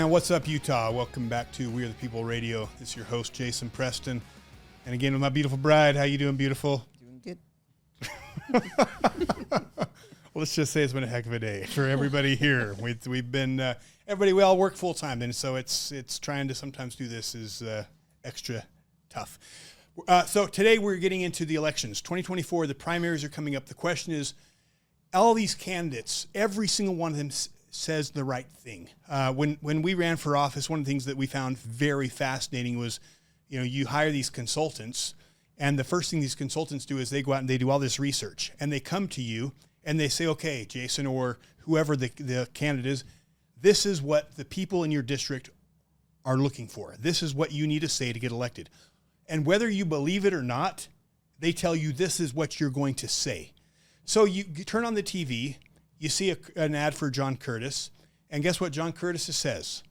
And what's up, Utah? Welcome back to We Are the People Radio. This is your host, Jason Preston. And again, with my beautiful bride. How you doing, beautiful? Doing good. Well, let's just say it's been a heck of a day for everybody here. We've been, everybody, we all work full time, and so it's trying to sometimes do this is extra tough. So today we're getting into the elections. 2024, the primaries are coming up. The question is, all these candidates, every single one of them says the right thing. When we ran for office, one of the things that we found very fascinating was, you hire these consultants, and the first thing these consultants do is they go out and they do all this research, and they come to you and they say, okay, Jason, or whoever the candidate is, this is what the people in your district are looking for. This is what you need to say to get elected. And whether you believe it or not, they tell you this is what you're going to say. So you turn on the TV, you see an ad for John Curtis, and guess what John Curtis says?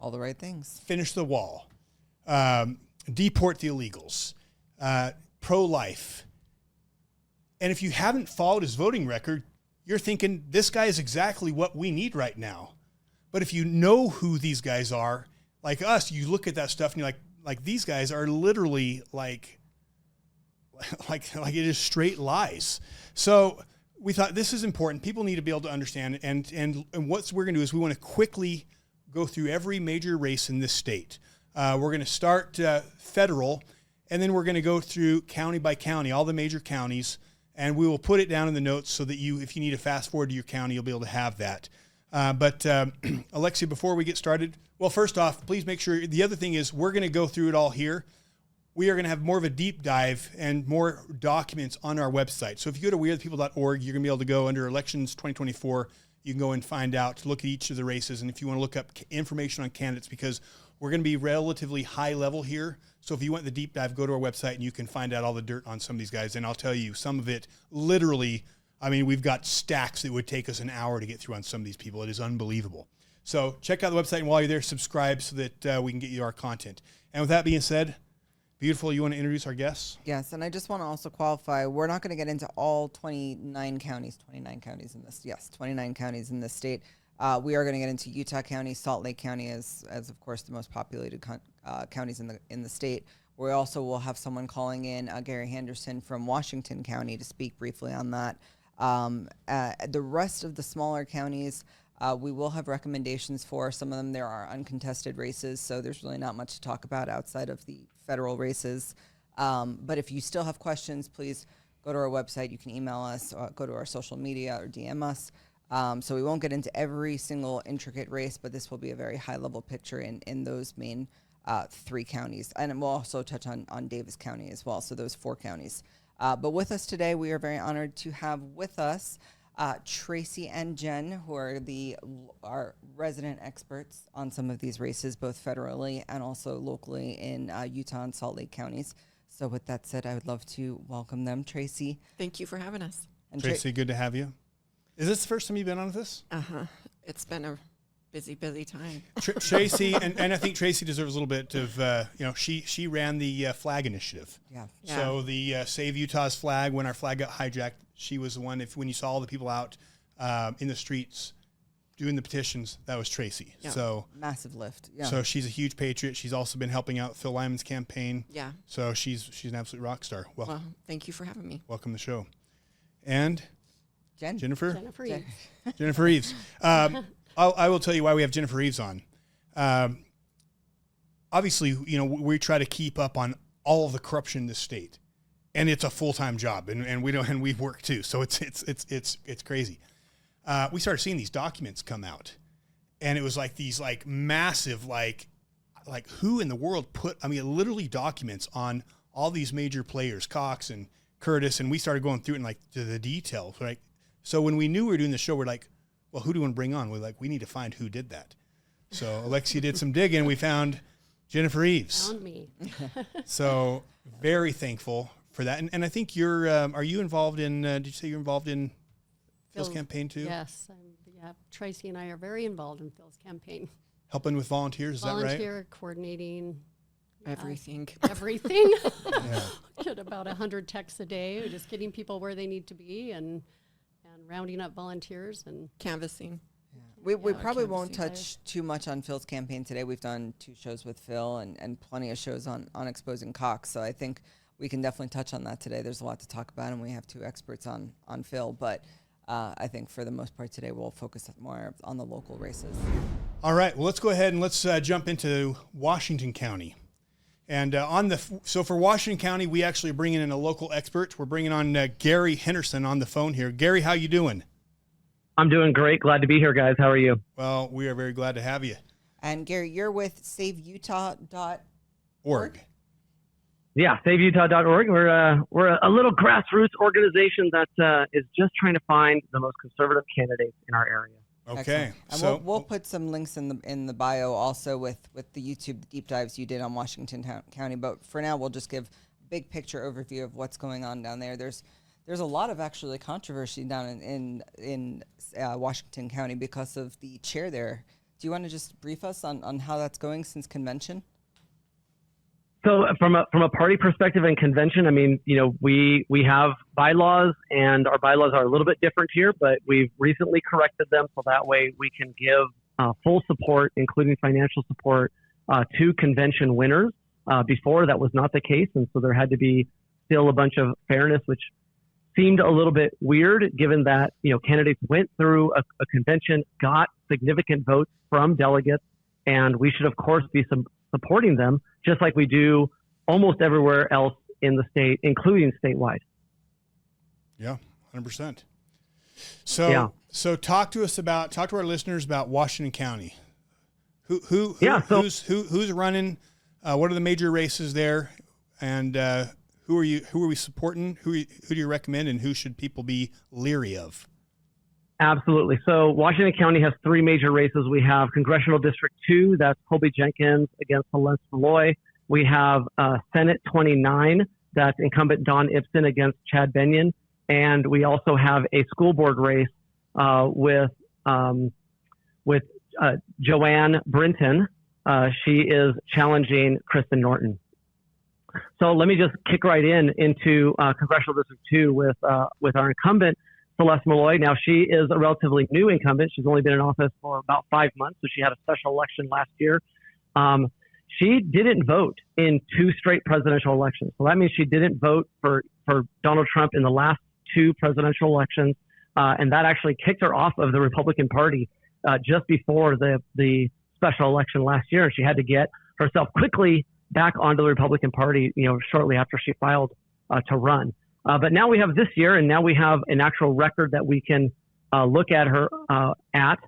All the right things. Finish the wall, deport the illegals, pro-life. And if you haven't followed his voting record, you're thinking this guy is exactly what we need right now. But if you know who these guys are, like us, you look at that stuff and you're like these guys are literally like it is straight lies. So we thought this is important. People need to be able to understand. And what we're going to do is we want to quickly go through every major race in this state. We're going to start federal, and then we're going to go through county by county, all the major counties, and we will put it down in the notes so that if you need to fast forward to your county, you'll be able to have that. But Alexia, before we get started, well, first off, please make sure, the other thing is we're going to go through it all here. We are going to have more of a deep dive and more documents on our website. So if you go to wearethepeople.org, you're going to be able to go under Elections 2024. You can go and find out, look at each of the races, and if you want to look up information on candidates, because we're going to be relatively high level here. So if you want the deep dive, go to our website and you can find out all the dirt on some of these guys. And I'll tell you, some of it literally, we've got stacks that would take us an hour to get through on some of these people. It is unbelievable. So check out the website, and while you're there, subscribe so that we can get you our content. And with that being said, beautiful, you want to introduce our guests? Yes, and I just want to also qualify, we're not going to get into all 29 counties in this state. We are going to get into Utah County, Salt Lake County as of course the most populated counties in the state. We also will have someone calling in, Gary Henderson from Washington County, to speak briefly on that. The rest of the smaller counties, we will have recommendations for. Some of them there are uncontested races, so there's really not much to talk about outside of the federal races. But if you still have questions, please go to our website. You can email us, or go to our social media, or DM us. So we won't get into every single intricate race, but this will be a very high-level picture in those main 3 counties. And we'll also touch on Davis County as well, so those 4 counties. But with us today, we are very honored to have with us Tracie and Jen, who are our resident experts on some of these races, both federally and also locally in Utah and Salt Lake counties. So with that said, I would love to welcome them. Tracie. Thank you for having us. And Tracie, good to have you. Is this the first time you've been on this? Uh-huh. It's been a busy time. Tracie, and I think Tracie deserves a little bit of, she ran the flag initiative. Yeah. So the Save Utah's flag, when our flag got hijacked, she was the one, when you saw all the people out in the streets doing the petitions, that was Tracie. Yeah. So massive lift. Yeah. So she's a huge patriot. She's also been helping out Phil Lyman's campaign. Yeah. So she's an absolute rock star. Well, thank you for having me. Welcome to the show. And Jennifer Eaves. Jennifer Eaves. I will tell you why we have Jennifer Eaves on. Obviously, we try to keep up on all of the corruption in this state, and it's a full-time job, and we work too. So it's crazy. We started seeing these documents come out, and it was like these massive like who in the world literally documents on all these major players, Cox and Curtis, and we started going through it and to the details, right? So when we knew we were doing the show, we're like, well, who do we want to bring on? We're like, we need to find who did that. So Alexia did some digging, and we found Jennifer Eaves. Found me. So very thankful for that. And I think are you involved in, did you say you're involved in Phil's campaign too? Yes. Tracie and I are very involved in Phil's campaign. Helping with volunteers, is that right? Volunteer, coordinating. Everything. Everything. Yeah. Get about 100 texts a day, just getting people where they need to be and rounding up volunteers and Canvassing. We Yeah, probably canvassing won't better. touch too much on Phil's campaign today. We've done 2 shows with Phil and plenty of shows on exposing Cox. So I think we can definitely touch on that today. There's a lot to talk about, and we have 2 experts on Phil. But I think for the most part today, we'll focus more on the local races. All right. Well, let's go ahead and let's jump into Washington County. And so for Washington County, we actually are bringing in a local expert. We're bringing on Gary Henderson on the phone here. Gary, how you doing? I'm doing great. Glad to be here, guys. How are you? Well, we are very glad to have you. And Gary, you're with SaveUtah.org. Org. Yeah, SaveUtah.org. We're a little grassroots organization that is just trying to find the most conservative candidates in our area. Okay. Excellent. And So we'll put some links in the bio also with the YouTube deep dives you did on Washington County. But for now, we'll just give a big picture overview of what's going on down there. There's a lot of actually controversy down in Washington County because of the chair there. Do you want to just brief us on how that's going since convention? So from a party perspective and convention, I mean, we have bylaws, and our bylaws are a little bit different here, but we've recently corrected them so that way we can give full support, including financial support, to convention winners. Before that was not the case, and so there had to be still a bunch of fairness, which seemed a little bit weird given that, candidates went through a convention, got significant votes from delegates, and we should, of course, be supporting them just like we do almost everywhere else in the state, including statewide. yeah, 100%. So talk to our listeners about Washington County. Who's running? What are the major races there? And who are we supporting? Who do you recommend, and who should people be leery of? Absolutely. So Washington County has 3 major races. We have Congressional District 2, that's Colby Jenkins against Celeste Malloy. We have Senate 29, that's incumbent Don Ibsen against Chad Benyon. And we also have a school board race with Joanne Brinton. She is challenging Kristen Norton. So let me just kick right into Congressional District 2 with our incumbent, Celeste Malloy. Now, she is a relatively new incumbent. She's only been in office for about 5 months, so she had a special election last year. She didn't vote in 2 straight presidential elections. So that means she didn't vote for Donald Trump in the last 2 presidential elections, and that actually kicked her off of the Republican Party just before the special election last year. She had to get herself quickly back onto the Republican Party, shortly after she filed to run. But now we have this year, and now we have an actual record that we can look at her at.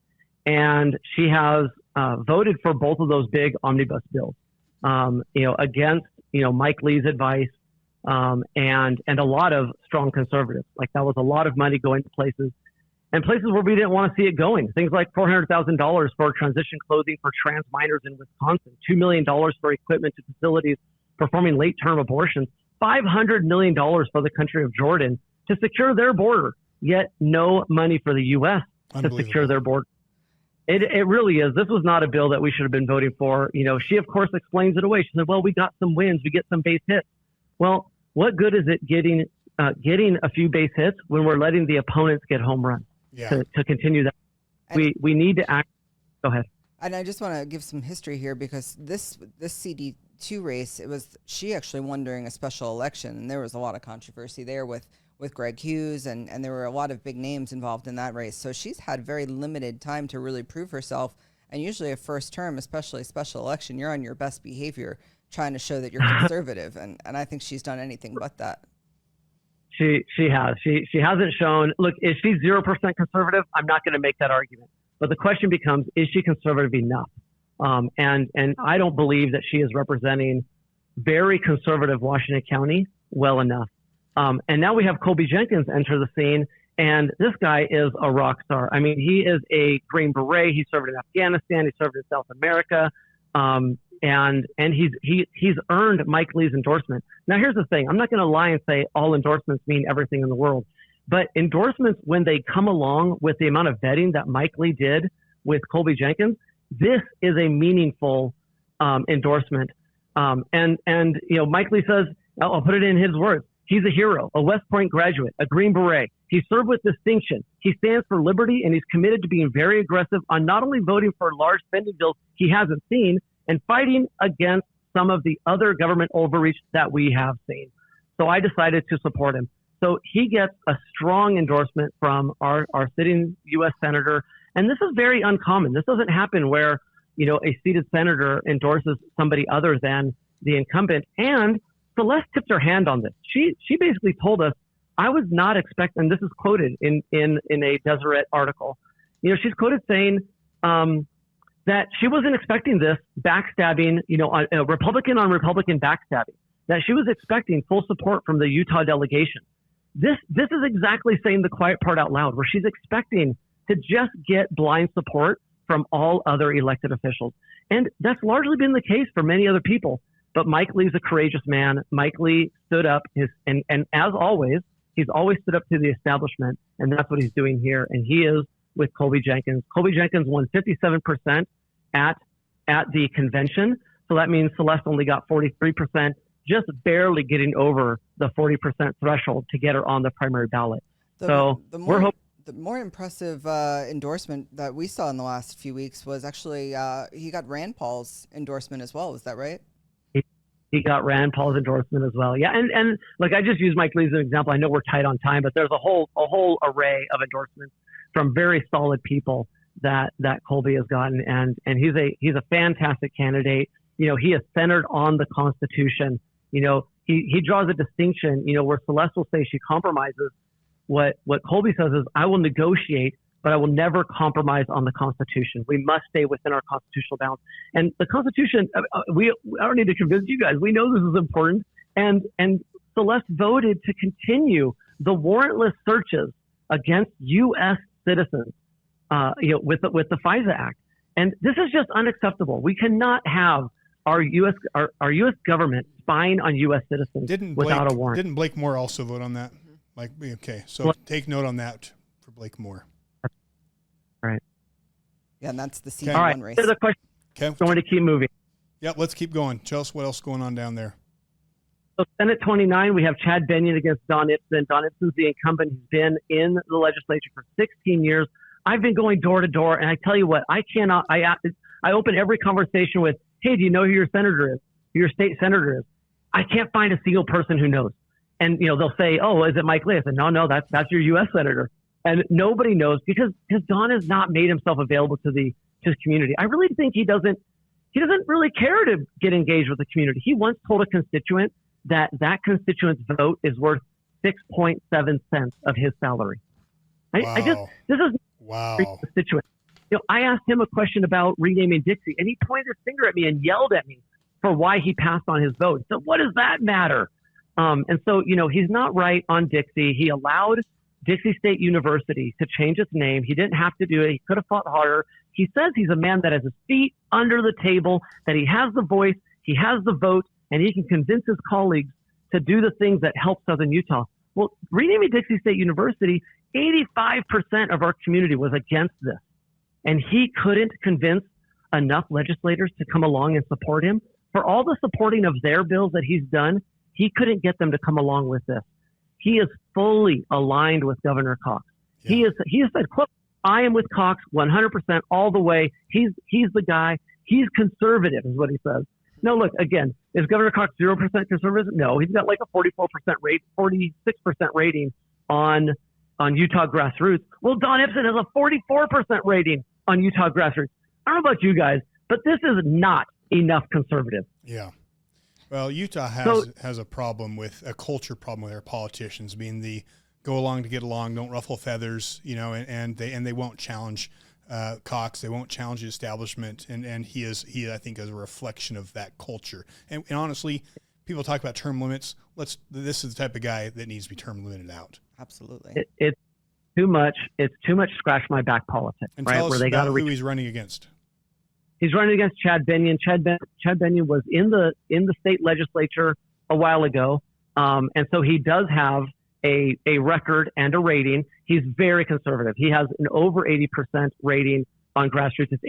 And she has voted for both of those big omnibus bills, against, Mike Lee's advice, and a lot of strong conservatives. Like, that was a lot of money going to places where we didn't want to see it going. Things like $400,000 for transition clothing for trans minors in Wisconsin, $2 million for equipment to facilities performing late-term abortions, $500 million for the country of Jordan to secure their border, yet no money for the U.S. to secure their border. It really is. This was not a bill that we should have been voting for. She, of course, explains it away. She said, well, we got some wins. We get some base hits. Well, what good is it getting a few base hits when we're letting the opponents get home runs? Yeah. To continue that. We need to act. Go ahead. And I just want to give some history here because this CD2 race, she actually won during a special election, and there was a lot of controversy there with Greg Hughes, and there were a lot of big names involved in that race. So she's had very limited time to really prove herself. And usually a first term, especially a special election, you're on your best behavior trying to show that you're conservative. And I think she's done anything but that. She has. She hasn't shown. Look, is she 0% conservative? I'm not going to make that argument. But the question becomes, is she conservative enough? And I don't believe that she is representing very conservative Washington County well enough. And now we have Colby Jenkins enter the scene, and this guy is a rock star. I mean, he is a Green Beret. He served in Afghanistan. He served in South America. And he's earned Mike Lee's endorsement. Now, here's the thing. I'm not going to lie and say all endorsements mean everything in the world. But endorsements, when they come along with the amount of vetting that Mike Lee did with Colby Jenkins, this is a meaningful endorsement. And Mike Lee says, I'll put it in his words, he's a hero, a West Point graduate, a Green Beret. He served with distinction. He stands for liberty, and he's committed to being very aggressive on not only voting for large spending bills he hasn't seen and fighting against some of the other government overreach that we have seen. So I decided to support him. So he gets a strong endorsement from our sitting U.S. senator. And this is very uncommon. This doesn't happen where, a seated senator endorses somebody other than the incumbent. And Celeste tipped her hand on this. She basically told us, I was not expecting, and this is quoted in a Deseret article. She's quoted saying that she wasn't expecting this backstabbing, a Republican on Republican backstabbing, that she was expecting full support from the Utah delegation. This is exactly saying the quiet part out loud, where she's expecting to just get blind support from all other elected officials. And that's largely been the case for many other people. But Mike Lee's a courageous man. Mike Lee stood up, and as always, he's always stood up to the establishment, and that's what he's doing here. And he is with Colby Jenkins. Colby Jenkins won 57% at the convention. So that means Celeste only got 43%, just barely getting over the 40% threshold to get her on the primary ballot. The more impressive endorsement that we saw in the last few weeks was actually he got Rand Paul's endorsement as well. Is that right? He got Rand Paul's endorsement as well. Yeah. And look, I just used Mike Lee as an example. I know we're tight on time, but there's a whole array of endorsements from very solid people that Colby has gotten. And he's a fantastic candidate. He is centered on the Constitution. He draws a distinction, where Celeste will say she compromises. What Colby says is, I will negotiate, but I will never compromise on the Constitution. We must stay within our constitutional bounds. And the Constitution, I don't need to convince you guys. We know this is important. And Celeste voted to continue the warrantless searches against U.S. citizens, with the FISA Act. And this is just unacceptable. We cannot have our U.S. government spying on U.S. citizens without a warrant. Didn't Blake Moore also vote on that? Okay, so take note on that for Blake Moore. All right. Yeah, and that's the C1 right. race. There's a question. Okay. Going to keep moving. Yeah, let's keep going. Tell us what else is going on down there. So Senate 29, we have Chad Benyon against Don Ipson. Don Ipson's the incumbent. He's been in the legislature for 16 years. I've been going door to door, and I tell you what, I open every conversation with, hey, do you know who your senator is? Who your state senator is? I can't find a single person who knows. And, they'll say, oh, is it Mike Lee? I said, no, that's your U.S. senator. And nobody knows because Don has not made himself available to his community. I really think he doesn't really care to get engaged with the community. He once told a constituent that constituent's vote is worth 6.7 cents of his salary. Wow. This is wow. Constituent. I asked him a question about renaming Dixie, and he pointed his finger at me and yelled at me for why he passed on his vote. So what does that matter? And so, he's not right on Dixie. He allowed Dixie State University to change its name. He didn't have to do it. He could have fought harder. He says he's a man that has his feet under the table, that he has the voice, he has the vote, and he can convince his colleagues to do the things that help Southern Utah. Well, renaming Dixie State University, 85% of our community was against this. And he couldn't convince enough legislators to come along and support him. For all the supporting of their bills that he's done, he couldn't get them to come along with this. He is fully aligned with Governor Cox. Yeah. He has said, quote, I am with Cox 100% all the way. He's the guy. He's conservative is what he says. Now, look, again, is Governor Cox 0% conservative? No, he's got like a 44% rate, 46% rating on Utah grassroots. Well, Don Ipson has a 44% rating on Utah grassroots. I don't know about you guys, but this is not enough conservative. Yeah. Well, Utah has a problem with a culture problem with their politicians being the go along to get along, don't ruffle feathers, and they won't challenge Cox. They won't challenge the establishment, and he I think is a reflection of that culture. And honestly, people talk about term limits. This is the type of guy that needs to be term limited out. Absolutely. It's too much. It's too much scratch my back politics. And right? tell us where they about who he's running against. He's running against Chad Benyon. Chad Benyon was in the state legislature a while ago, and so he does have a record and a rating. He's very conservative. He has an over 80% rating on grassroots. It's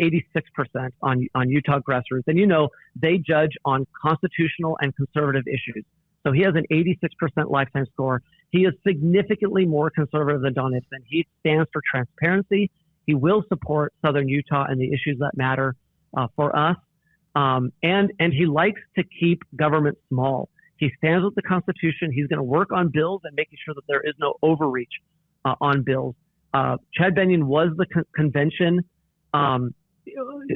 86% on Utah grassroots, and they judge on constitutional and conservative issues. So he has an 86% lifetime score. He is significantly more conservative than Don Ibsen. He stands for transparency. He will support Southern Utah and the issues that matter for us. And he likes to keep government small. He stands with the Constitution. He's going to work on bills and making sure that there is no overreach on bills. Chad Benyon was the convention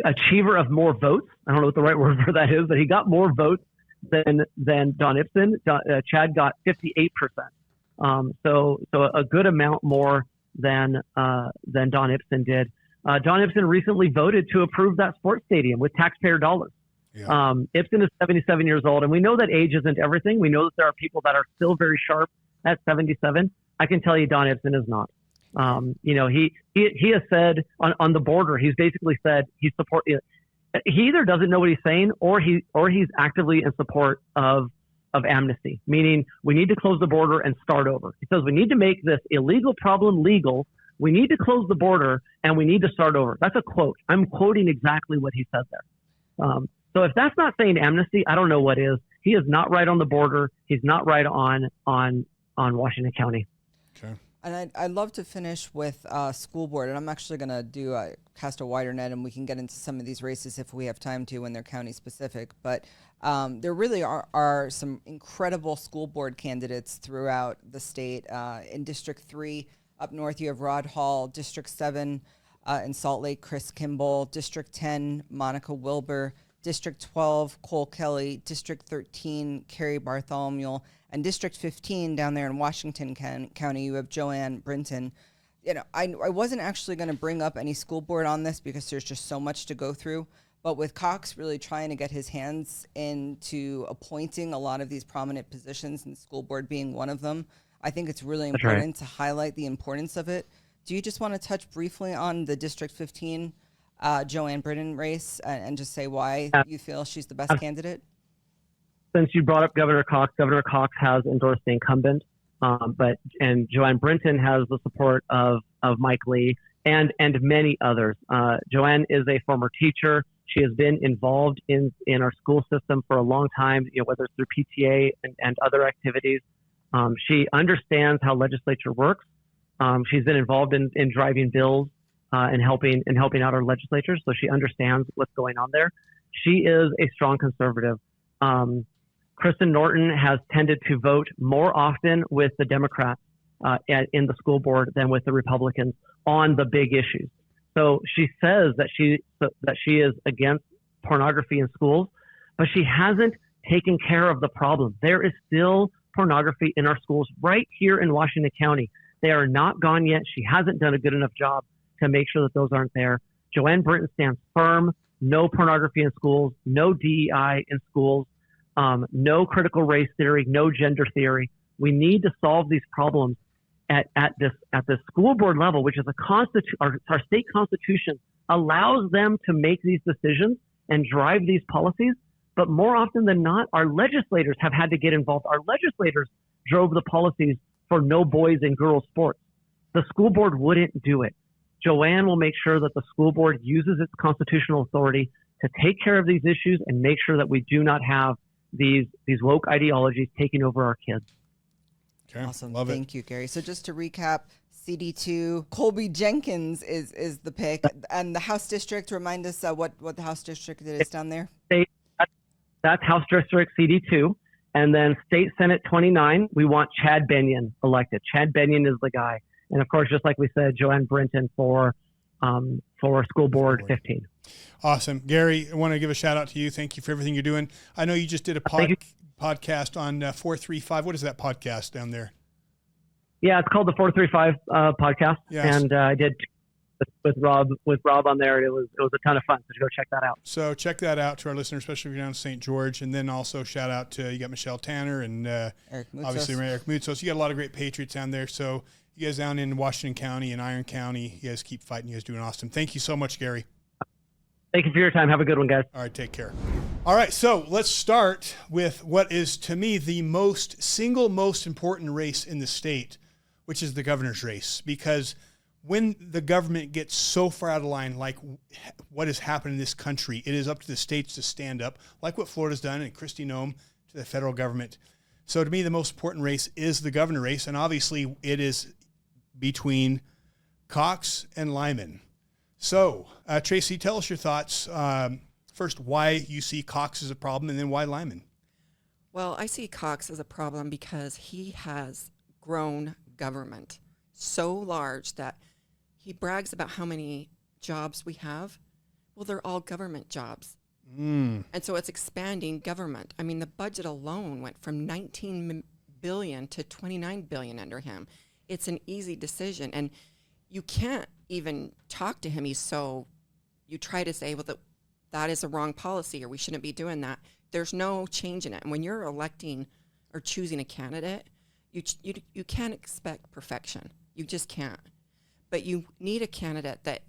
achiever of more votes. I don't know what the right word for that is, but he got more votes than Don Ibsen. Chad got 58%. So a good amount more than Don Ibsen did. Don Ibsen recently voted to approve that sports stadium with taxpayer dollars. Yeah. Ibsen is 77 years old, and we know that age isn't everything. We know that there are people that are still very sharp at 77. I can tell you Don Ibsen is not. He has said on the border, he's basically said he either doesn't know what he's saying or he's actively in support of amnesty, meaning we need to close the border and start over. He says we need to make this illegal problem legal. We need to close the border and we need to start over. That's a quote. I'm quoting exactly what he said there. So if that's not saying amnesty, I don't know what is. He is not right on the border. He's not right on Washington County. Okay. And I'd love to finish with school board, and I'm actually going to cast a wider net, and we can get into some of these races if we have time to when they're county specific. But there really are some incredible school board candidates throughout the state. In District 3 up north, you have Rod Hall. District 7 in Salt Lake, Chris Kimball. District 10, Monica Wilbur. District 12, Cole Kelly. District 13, Carrie Bartholomew. And District 15 down there in Washington County, you have Joanne Brinton. I wasn't actually going to bring up any school board on this because there's just so much to go through. But with Cox really trying to get his hands into appointing a lot of these prominent positions, and the school board being one of them, I think it's really important to highlight the importance of it. Do you just want to touch briefly on the District 15 Joanne Brinton race and just say why you feel she's the best candidate? Since you brought up Governor Cox has endorsed the incumbent, and Joanne Brinton has the support of Mike Lee and many others. Joanne is a former teacher. She has been involved in our school system for a long time, whether it's through PTA and other activities. She understands how legislature works. She's been involved in driving bills and helping out our legislatures, so she understands what's going on there. She is a strong conservative. Kristen Norton has tended to vote more often with the Democrats in the school board than with the Republicans on the big issues. So she says that she is against pornography in schools, but she hasn't taken care of the problem. There is still pornography in our schools right here in Washington County. They are not gone yet. She hasn't done a good enough job to make sure that those aren't there. Joanne Brinton stands firm. No pornography in schools, no DEI in schools, no critical race theory, no gender theory. We need to solve these problems at the school board level, which is our state constitution allows them to make these decisions and drive these policies. But more often than not, our legislators have had to get involved. Our legislators drove the policies for no boys and girls sports. The school board wouldn't do it. Joanne will make sure that the school board uses its constitutional authority to take care of these issues and make sure that we do not have these woke ideologies taking over our kids. Okay. Awesome. Love Thank you, Gary. So just to recap, CD2, Colby Jenkins is the pick. And the House District, remind us what the House District is down there. That's House District CD2. And then State Senate 29, we want Chad Benyon elected. Chad Benyon is the guy. And of course, just like we said, Joanne Brinton for School Board 15. Awesome. Gary, I want to give a shout out to you. Thank you for everything you're doing. I know you just did a podcast on 435. What is that podcast down there? Yeah, it's called the 435 podcast. Yes. And I did with Rob on there. It was a ton of fun. So go check that out. So check that out to our listeners, especially if you're down in St. George. And then also shout out to, you got Michelle Tanner and obviously Eric Mutzos. You got a lot of great Patriots down there. So you guys down in Washington County and Iron County, you guys keep fighting. You guys doing awesome. Thank you so much, Gary. Thank you for your time. Have a good one, guys. All right, take care. All right, so let's start with what is, to me, the single most important race in the state, which is the governor's race. Because when the government gets so far out of line, like what has happened in this country, it is up to the states to stand up, like what Florida's done, and Kristi Noem to the federal government. So to me, the most important race is the governor race, and obviously it is between Cox and Lyman. So, Tracie, tell us your thoughts. First, why you see Cox as a problem, and then why Lyman? Well, I see Cox as a problem because he has grown government so large that he brags about how many jobs we have. Well, they're all government jobs. And so it's expanding government. I mean, the budget alone went from 19 billion to 29 billion under him. It's an easy decision. And you can't even talk to him. You try to say, well, that is a wrong policy, or we shouldn't be doing that. There's no change in it. And when you're electing or choosing a candidate, you can't expect perfection. You just can't. But you need a candidate that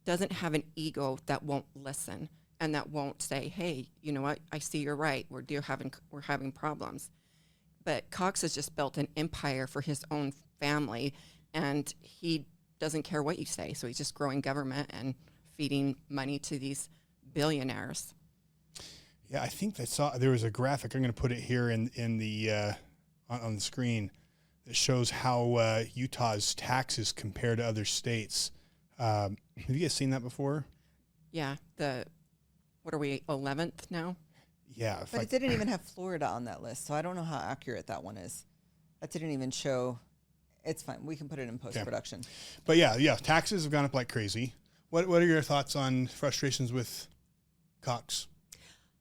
doesn't have an ego, that won't listen, and that won't say, hey, you know what, I see you're right. We're having problems. But Cox has just built an empire for his own family, and he doesn't care what you say. So he's just growing government and feeding money to these billionaires. Yeah, I think there was a graphic. I'm going to put it here in the on the screen that shows how Utah's taxes compare to other states. Have you guys seen that before? Yeah, what are we, 11th now? Yeah. But it didn't even have Florida on that list, so I don't know how accurate that one is. That didn't even show. It's fine. We can put it in post-production. But yeah, taxes have gone up like crazy. What are your thoughts on frustrations with Cox?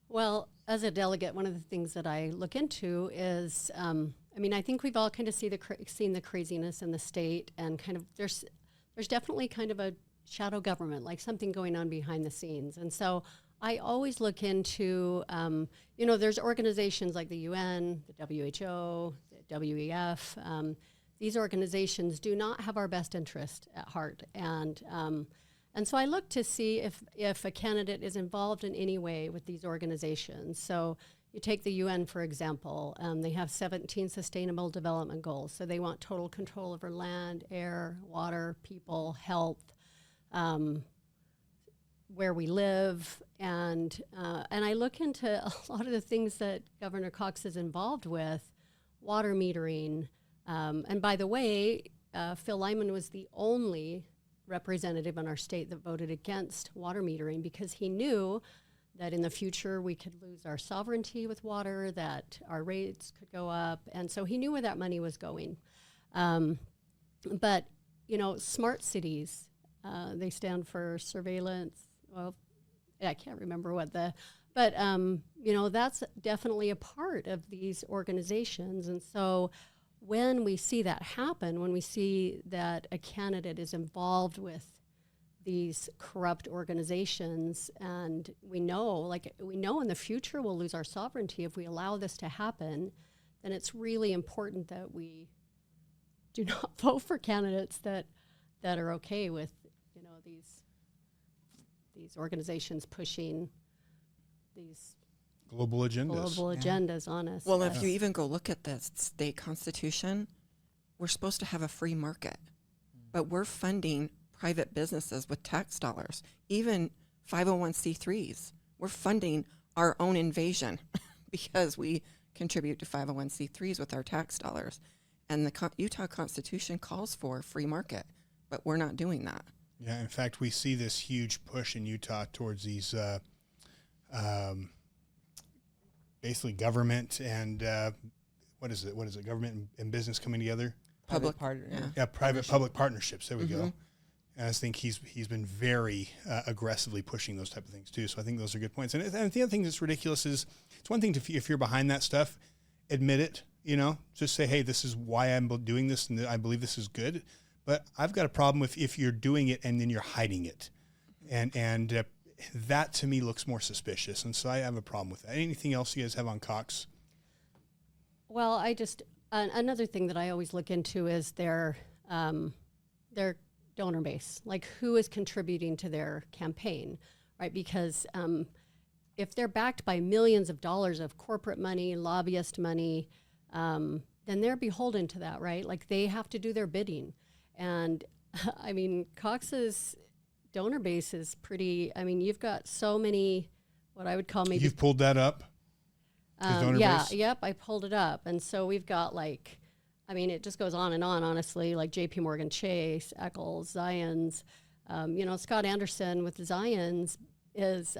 Well, as a delegate, one of the things that I look into is, I think we've all kind of seen the craziness in the state, and kind of there's definitely kind of a shadow government, like something going on behind the scenes. And so I always look into, there's organizations like the UN, the WHO, the WEF. These organizations do not have our best interest at heart. And so I look to see if a candidate is involved in any way with these organizations. So you take the UN, for example. They have 17 Sustainable Development Goals. So they want total control over land, air, water, people, health, where we live. And I look into a lot of the things that Governor Cox is involved with, water metering. And by the way, Phil Lyman was the only representative in our state that voted against water metering, because he knew that in the future we could lose our sovereignty with water, that our rates could go up. And so he knew where that money was going. But, smart cities, they stand for surveillance. Well, I can't remember but that's definitely a part of these organizations. And so when we see that happen, when we see that a candidate is involved with these corrupt organizations, and we know in the future we'll lose our sovereignty if we allow this to happen, then it's really important that we do not vote for candidates that are okay with, these organizations pushing these global agendas on us. Well, if you even go look at the state constitution, we're supposed to have a free market, but we're funding private businesses with tax dollars, even 501c3s. We're funding our own invasion because we contribute to 501c3s with our tax dollars. And the Utah Constitution calls for a free market, but we're not doing that. Yeah, in fact, we see this huge push in Utah towards these basically government and what is it? Government and business coming together. Public private-public partnerships. There we go. And I think he's been very aggressively pushing those type of things too. So I think those are good points. And the other thing that's ridiculous is it's one thing if you're behind that stuff, admit it. Just say, hey, this is why I'm doing this, and I believe this is good. But I've got a problem if you're doing it and then you're hiding it, and that to me looks more suspicious. And so I have a problem with that. Anything else you guys have on Cox? Well, another thing that I always look into is their donor base, like who is contributing to their campaign, right? Because if they're backed by millions of dollars of corporate money, lobbyist money, then they're beholden to that, right? Like they have to do their bidding. And Cox's donor base is pretty, you've got so many, what I would call maybe. You've pulled that up? donor base? Yep, I pulled it up. And so we've got it just goes on and on, honestly, like JP Morgan Chase, Eccles, Zions. Scott Anderson with Zions is,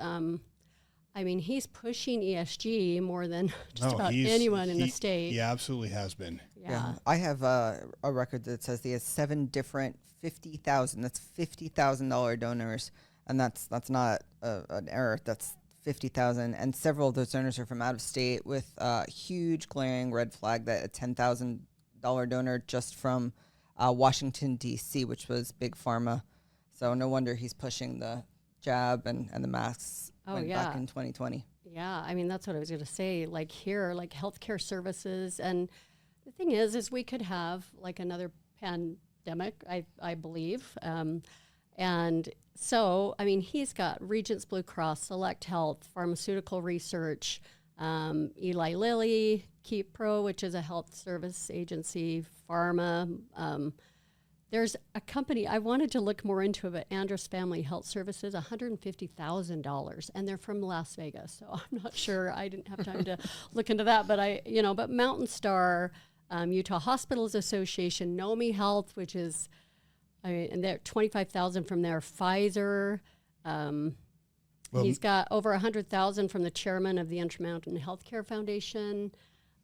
he's pushing ESG more than just about anyone in the state. He absolutely has been. Yeah. I have a record that says he has 7 different $50,000 donors, and that's not an error. That's 50,000, and several of those donors are from out of state, with a huge glaring red flag that a $10,000 donor just from Washington D.C., which was big pharma. So no wonder he's pushing the jab and the masks back in 2020. Yeah, that's what I was going to say. Like here, like healthcare services, and the thing is we could have like another pandemic, I believe. And so, he's got Regents Blue Cross, Select Health, Pharmaceutical Research, Eli Lilly, Keep Pro, which is a health service agency, Pharma. There's a company, I wanted to look more into it, but Andrus Family Health Services, $150,000, and they're from Las Vegas. So I'm not sure, I didn't have time to look into that, but but Mountain Star, Utah Hospitals Association, Nomi Health, which is, and they're $25,000 from their Pfizer. He's got over $100,000 from the chairman of the Intermountain Healthcare Foundation.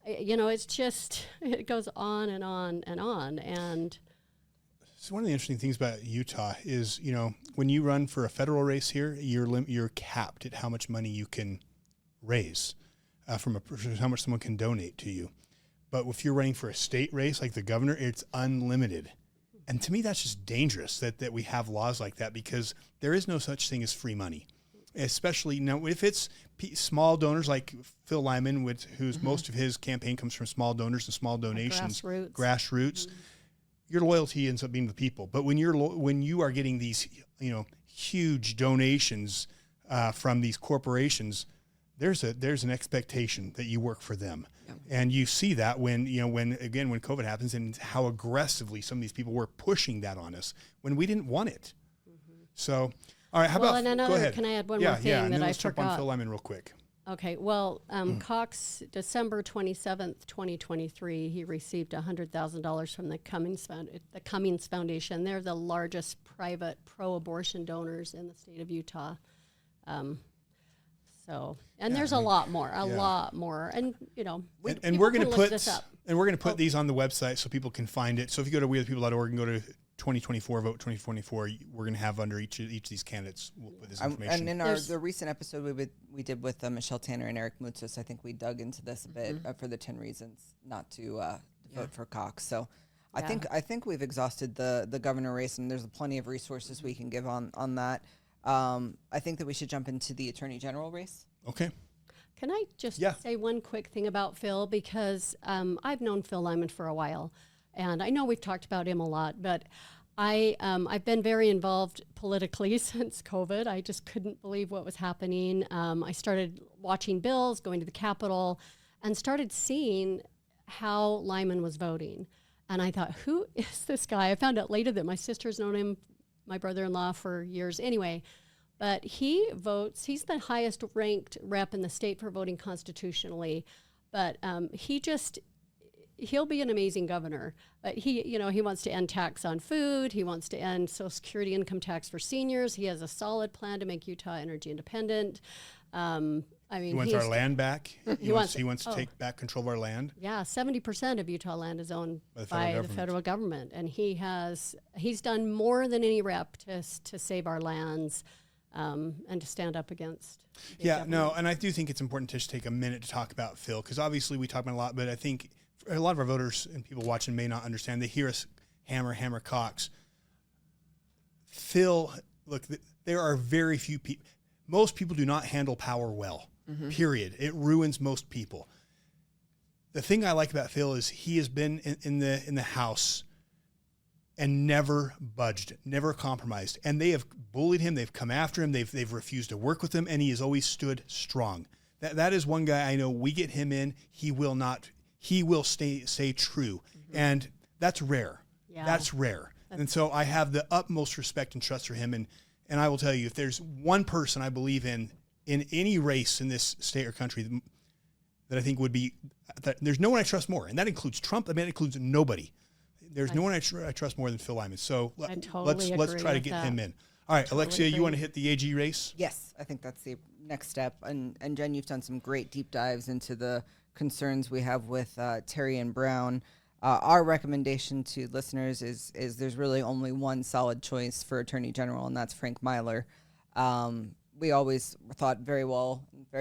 It's just, it goes on and on and on. And so one of the interesting things about Utah is, when you run for a federal race here, you're capped at how much money you can raise from how much someone can donate to you. But if you're running for a state race like the governor, it's unlimited. And to me, that's just dangerous that we have laws like that, because there is no such thing as free money, especially now if it's small donors like Phil Lyman, whose most of his campaign comes from small donors and small donations, grassroots. Your loyalty ends up being the people. But when you are getting these, huge donations from these corporations, there's an expectation that you work for them. Yeah. And you see that when COVID happens, and how aggressively some of these people were pushing that on us when we didn't want it. Mm-hmm. So, all right, go ahead. Can I add one more thing that I forgot? Let's jump on Phil Lyman real quick. Okay, well, Cox, December 27th, 2023, he received $100,000 from the Cummings Foundation. They're the largest private pro-abortion donors in the state of Utah. There's a lot more, and we're going to put these on the website so people can find it. So if you go to wearethepeople.org and go to 2024 vote 2024, we're going to have under each of these candidates, we'll put this information. And in the recent episode we did with Michelle Tanner and Eric Moutsos, I think we dug into this a bit for the 10 reasons not to vote for Cox. So I think we've exhausted the governor race, and there's plenty of resources we can give on that. I think that we should jump into the attorney general race. Okay. Can I just say one quick thing about Phil, because I've known Phil Lyman for a while, and I know we've talked about him a lot, but I've been very involved politically since COVID. I just couldn't believe what was happening. I started watching bills, going to the Capitol, and started seeing how Lyman was voting. And I thought, who is this guy? I found out later that my sister's known him, my brother-in-law, for years anyway. But he votes, he's the highest ranked rep in the state for voting constitutionally. But he'll be an amazing governor. He wants to end tax on food. He wants to end Social Security income tax for seniors. He has a solid plan to make Utah energy independent. He wants our land back. He wants to take back control of our land. Yeah, 70% of Utah land is owned by the federal government, and he's done more than any rep to save our lands. And to stand up against. And I do think it's important to just take a minute to talk about Phil, because obviously we talk about it a lot, but I think a lot of our voters and people watching may not understand. They hear us hammer Cox. Phil, look, there are very few people. Most people do not handle power well, period. It ruins most people. The thing I like about Phil is he has been in the House and never budged, never compromised. And they have bullied him. They've come after him. They've refused to work with him, and he has always stood strong. That is one guy I know. We get him in, he will stay true. And that's rare. Yeah. That's rare. And so I have the utmost respect and trust for him. And I will tell you, if there's one person I believe in any race in this state or country, that I think would be, that there's no one I trust more. And that includes Trump. I mean, it includes nobody. There's no one I trust more than Phil Lyman. So let's try to get him in. All right, totally Alexia, you want to hit the AG race? Yes, I think that's the next step. And Jen, you've done some great deep dives into the concerns we have with Terry and Brown. Our recommendation to listeners is there's really only one solid choice for Attorney General, and that's Frank Myler. We always thought very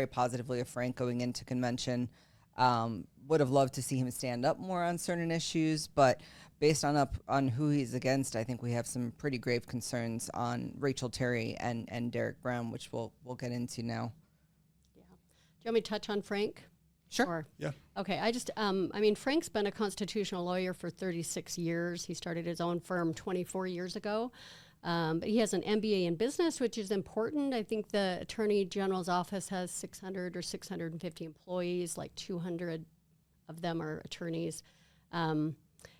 positively of Frank going into convention. Would have loved to see him stand up more on certain issues, but based on who he's against, I think we have some pretty grave concerns on Rachel Terry and Derek Brown, which we'll get into now. Yeah. Do you want me to touch on Frank? Sure. Or, yeah. Okay. I mean, Frank's been a constitutional lawyer for 36 years. He started his own firm 24 years ago. But he has an MBA in business, which is important. I think the Attorney General's office has 600 or 650 employees, like 200 of them are attorneys.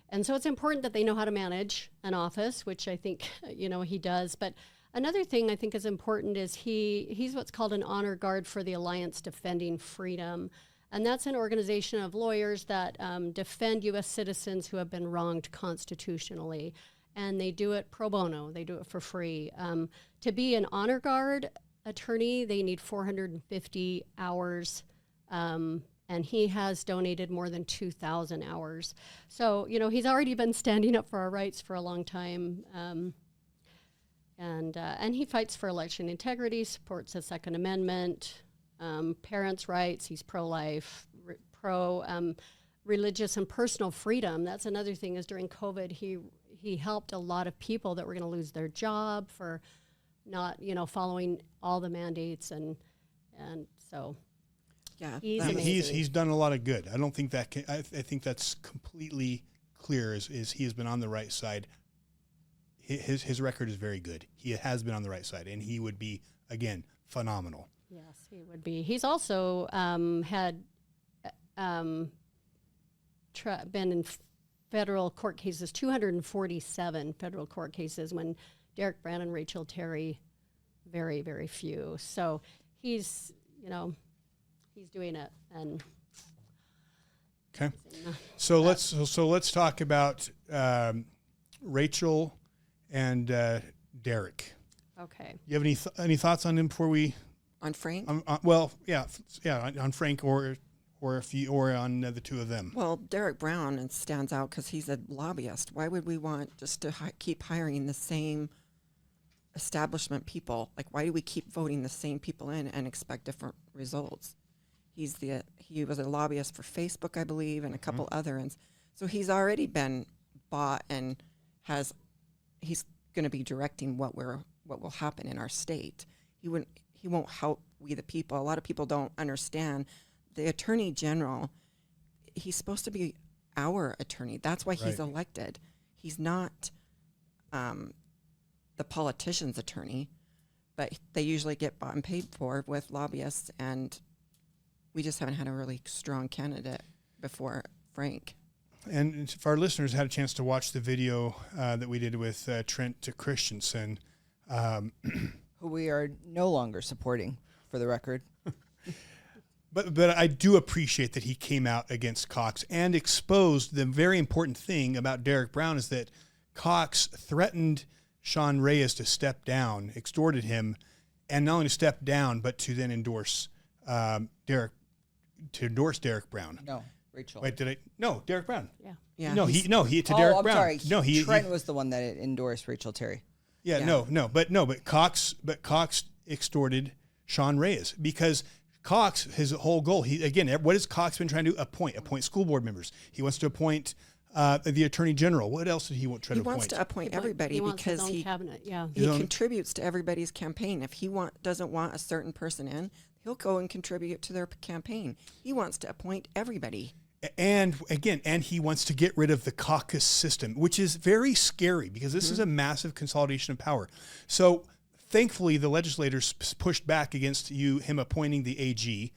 And so it's important that they know how to manage an office, which I think, he does. But another thing I think is important is he's what's called an honor guard for the Alliance Defending Freedom. And that's an organization of lawyers that defend U.S. citizens who have been wronged constitutionally. And they do it pro bono. They do it for free. To be an honor guard attorney, they need 450 hours. And he has donated more than 2,000 hours. So, he's already been standing up for our rights for a long time. And he fights for election integrity, supports the Second Amendment, parents' rights. He's pro-life, pro-religious and personal freedom. That's another thing is during COVID, he helped a lot of people that were going to lose their job for not, following all the mandates. And so... Yeah, he's done a lot of good. I don't think that I think that's completely clear. Is he has been on the right side. His record is very good. He has been on the right side, and he would be again phenomenal. Yes, he would be. He's also had been in federal court cases, 247 federal court cases. When Derek Brown and Rachel Terry, very, very few. So he's he's doing it. And okay, so let's talk about Rachel and Derek. Okay. You have any thoughts on him before we on Frank? On Frank or on the two of them. Well, Derek Brown stands out because he's a lobbyist. Why would we want just to keep hiring the same establishment people? Like, why do we keep voting the same people in and expect different results? He was a lobbyist for Facebook, I believe, and a couple other ones. So he's already been bought and he's going to be directing what will happen in our state. He won't help we the people. A lot of people don't understand. The Attorney General, he's supposed to be our attorney. That's why he's elected. He's not the politician's attorney, but they usually get bought and paid for with lobbyists, and we just haven't had a really strong candidate before Frank. And if our listeners had a chance to watch the video that we did with Trent Christensen, who we are no longer supporting, for the record. But I do appreciate that he came out against Cox and exposed the very important thing about Derek Brown is that Cox threatened Sean Reyes to step down, extorted him, and not only to step down, but to then endorse Derek Brown. No, Rachel. Wait, No, Derek Brown. Yeah. Yeah. No, Derek I'm Brown. Sorry. No, Trent was the one that endorsed Rachel Terry. Yeah. But Cox extorted Sean Reyes because Cox, his whole goal, what has Cox been trying to do? Appoint school board members. He wants to appoint the Attorney General. What else did he try to appoint? He wants to appoint everybody because he cabinet. Yeah. He contributes to everybody's campaign. If he doesn't want a certain person in, he'll go and contribute to their campaign. He wants to appoint everybody. And he wants to get rid of the caucus system, which is very scary because this is a massive consolidation of power. So thankfully, the legislators pushed back against him appointing the AG.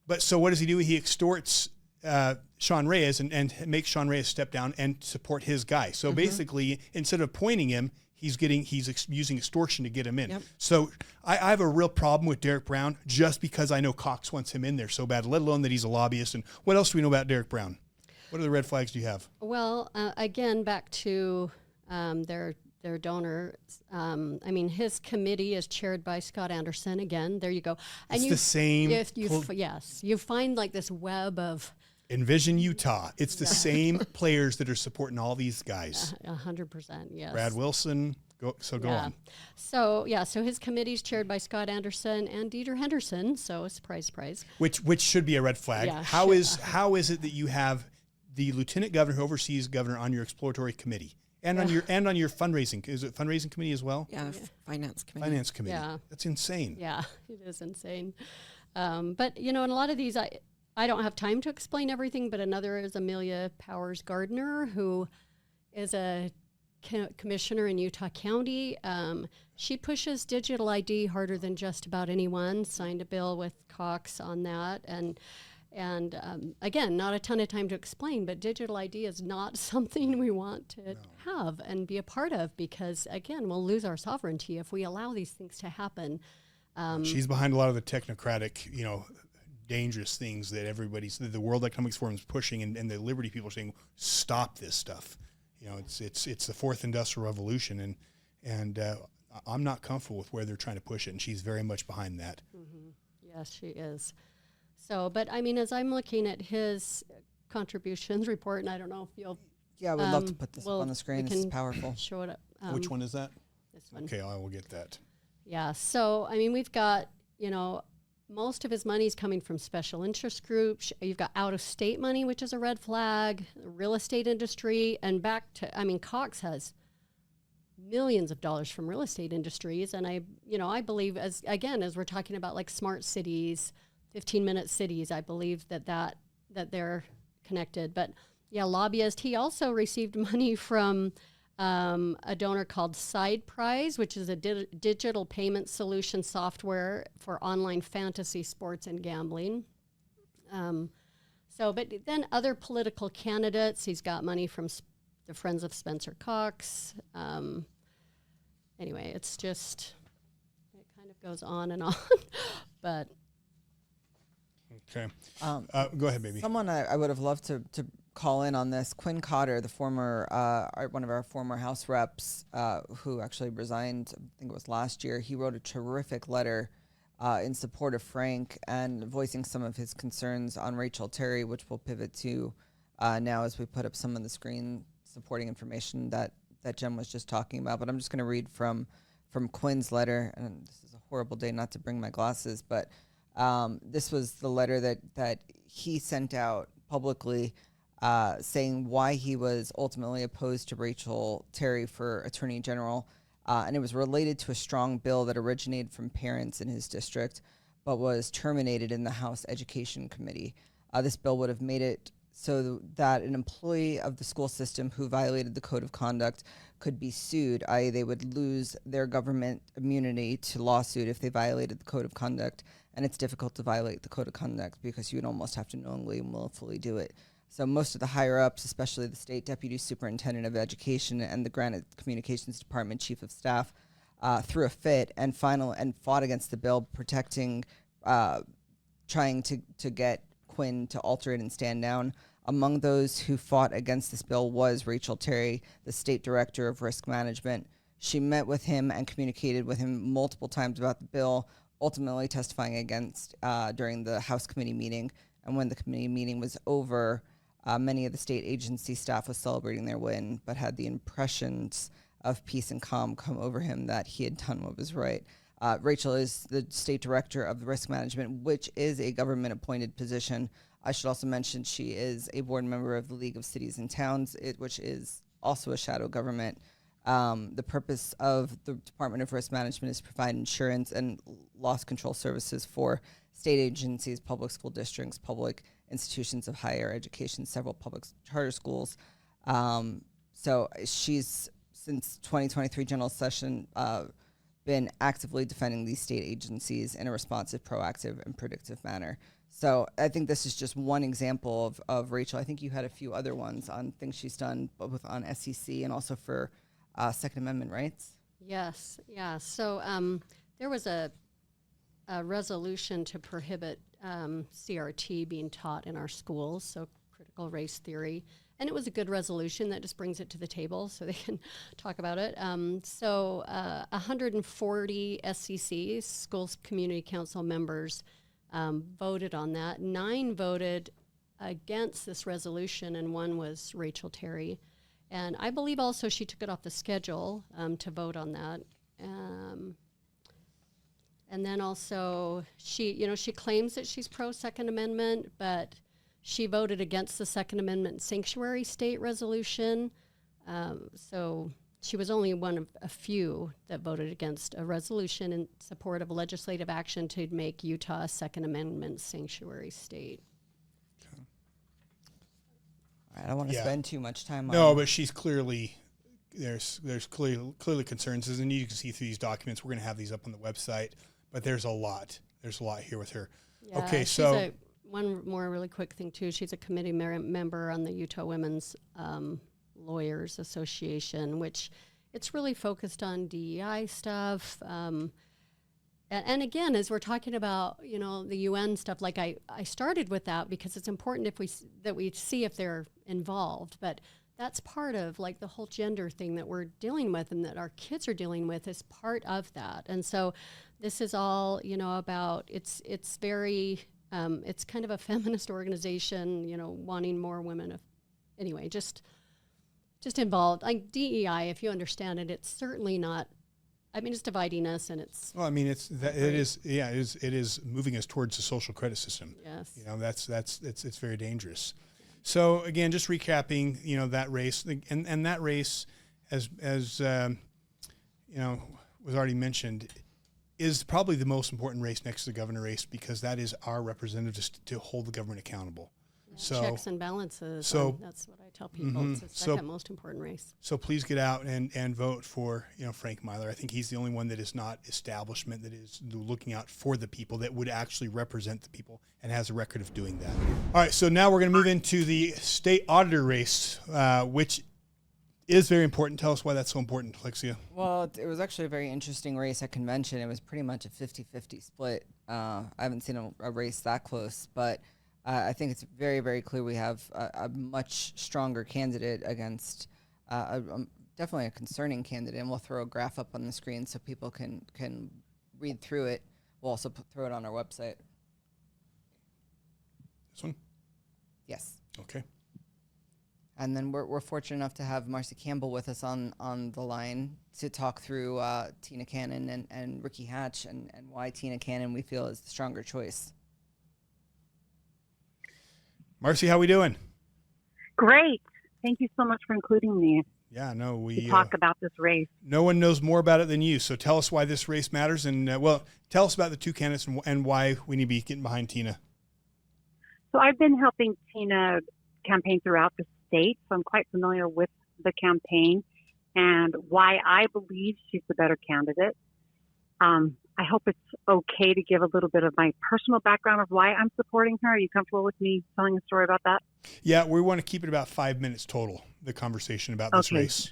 But so what does he do? He extorts Sean Reyes and makes Sean Reyes step down and support his guy. So basically, instead of appointing him, he's using extortion to get him in. Yep. So I have a real problem with Derek Brown just because I know Cox wants him in there so bad, let alone that he's a lobbyist. And what else do we know about Derek Brown? What other red flags do you have? Well, again, back to their donors. I mean, his committee is chaired by Scott Anderson. Again, there you go. And It's the same. Yes, you find like this web of Envision Utah. It's the same players that are supporting all these guys. 100%. Yes. Brad Wilson. Go on. So his committee is chaired by Scott Anderson and Dieter Henderson. So surprise, surprise. Which should be a red flag. Yeah, How is it that you have the lieutenant governor who oversees governor on your exploratory committee and on your fundraising? Is it fundraising committee as well? Yeah, finance committee. Finance committee. Yeah. That's insane. Yeah, it is insane. But in a lot of these, I don't have time to explain everything. But another is Amelia Powers Gardner, who is a commissioner in Utah County. She pushes digital ID harder than just about anyone. Signed a bill with Cox on that, and again, not a ton of time to explain, but digital ID is not something we want to have and be a part of because, again, we'll lose our sovereignty if we allow these things to happen. She's behind a lot of the technocratic, dangerous things that the World Economic Forum is pushing, and the Liberty people are saying, stop this stuff. It's the fourth industrial revolution, and I'm not comfortable with where they're trying to push it, and she's very much behind that. Mm-hmm. Yes, she is. So, but I mean, as I'm looking at his contributions report, and I don't know if you'll. Yeah, we'd love to put this up on the screen. This is powerful. Show it up. Which one is that? This one. Okay, I will get that. Yeah. So, I mean, we've got, most of his money is coming from special interest groups. You've got out-of-state money, which is a red flag, the real estate industry, and Cox has millions of dollars from real estate industries. And I believe as we're talking about like smart cities, 15-minute cities, I believe that they're connected. But yeah, lobbyist. He also received money from a donor called Side Prize, which is a digital payment solution software for online fantasy sports and gambling. But then other political candidates, he's got money from the Friends of Spencer Cox. Anyway, it kind of goes on and on, but. Okay. Go ahead, baby. Someone I would have loved to call in on this, Quinn Cotter, the former, one of our former House reps, who actually resigned, I think it was last year. He wrote a terrific letter in support of Frank and voicing some of his concerns on Rachel Terry, which we'll pivot to now as we put up some of the screen supporting information that Jen was just talking about. But I'm just going to read from Quinn's letter, and this is a horrible day not to bring my glasses, but this was the letter that he sent out publicly saying why he was ultimately opposed to Rachel Terry for Attorney General. And it was related to a strong bill that originated from parents in his district, but was terminated in the House Education Committee. This bill would have made it so that an employee of the school system who violated the code of conduct could be sued, i.e. they would lose their government immunity to lawsuit if they violated the code of conduct. And it's difficult to violate the code of conduct because you would almost have to knowingly and willfully do it. So most of the higher-ups, especially the state deputy superintendent of education and the Granite Communications Department chief of staff, threw a fit and fought against the bill, protecting, trying to get Quinn to alter it and stand down. Among those who fought against this bill was Rachel Terry, the state director of risk management. She met with him and communicated with him multiple times about the bill, ultimately testifying against during the House committee meeting. And when the committee meeting was over, many of the state agency staff was celebrating their win, but had the impressions of peace and calm come over him that he had done what was right. Rachel is the state director of the risk management, which is a government-appointed position. I should also mention she is a board member of the League of Cities and Towns, which is also a shadow government. The purpose of the Department of Risk Management is to provide insurance and loss control services for state agencies, public school districts, public institutions of higher education, several public charter schools. So she's, since 2023 general session, been actively defending these state agencies in a responsive, proactive, and predictive manner. So I think this is just one example of Rachel. I think you had a few other ones on things she's done, both on SEC and also for Second Amendment rights. Yes, yeah. So there was a resolution to prohibit CRT being taught in our schools, so critical race theory. And it was a good resolution that just brings it to the table so they can talk about it. 140 SCCs, Schools Community Council members, voted on that. 9 voted against this resolution, and 1 was Rachel Terry. And I believe also she took it off the schedule to vote on that. And then also she claims that she's pro Second Amendment, but she voted against the Second Amendment sanctuary state resolution. So she was only one of a few that voted against a resolution in support of legislative action to make Utah a Second Amendment sanctuary state. I don't want to spend too much time on. No, but she's clearly there's clearly concerns, and you can see through these documents. We're going to have these up on the website, but there's a lot here with her. Yeah, okay, so one more really quick thing too. She's a committee member on the Utah Women's Lawyers Association, which it's really focused on DEI stuff. And again, as we're talking about, the UN stuff, like I started with that because it's important that we see if they're involved. But that's part of like the whole gender thing that we're dealing with and that our kids are dealing with is part of that. And so this is all, about it's very it's kind of a feminist organization, wanting more women. Anyway, just involved. Like DEI, if you understand it, it's certainly not. I mean, it's dividing us, and it's. Well, I mean, it is moving us towards a social credit system. Yes. It's very dangerous. So again, just recapping, that race, and that race, as was already mentioned, is probably the most important race next to the governor race because that is our representatives to hold the government accountable. So checks and balances. So that's what I tell people. It's the second most important race. So please get out and vote for Frank Myler. I think he's the only one that is not establishment, that is looking out for the people, that would actually represent the people and has a record of doing that. All right, so now we're going to move into the state auditor race, which is very important. Tell us why that's so important, Alexia. Well, it was actually a very interesting race at convention. It was pretty much a 50-50 split. I haven't seen a race that close, but I think it's very, very clear we have a much stronger candidate against definitely a concerning candidate. And we'll throw a graph up on the screen so people can read through it. We'll also throw it on our website. This one? Yes. Okay. And then we're fortunate enough to have Marcy Campbell with us on the line to talk through Tina Cannon and Ricky Hatch and why Tina Cannon we feel is the stronger choice. Marcy, how we doing? Great. Thank you so much for including me. Yeah, no, we talk about this race. No one knows more about it than you. So tell us why this race matters, and tell us about the two candidates and why we need to be getting behind Tina. So I've been helping Tina campaign throughout the state, so I'm quite familiar with the campaign and why I believe she's the better candidate. I hope it's okay to give a little bit of my personal background of why I'm supporting her. Are you comfortable with me telling a story about that? Yeah, we want to keep it about 5 minutes total, the conversation about this race.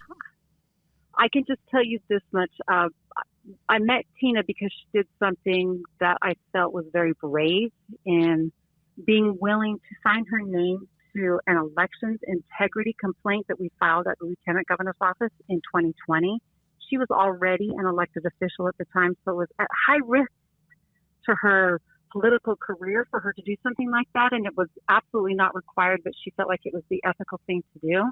I can just tell you this much. I met Tina because she did something that I felt was very brave in being willing to sign her name to an elections integrity complaint that we filed at the Lieutenant Governor's office in 2020. She was already an elected official at the time, so it was at high risk to her political career for her to do something like that, and it was absolutely not required, but she felt like it was the ethical thing to do.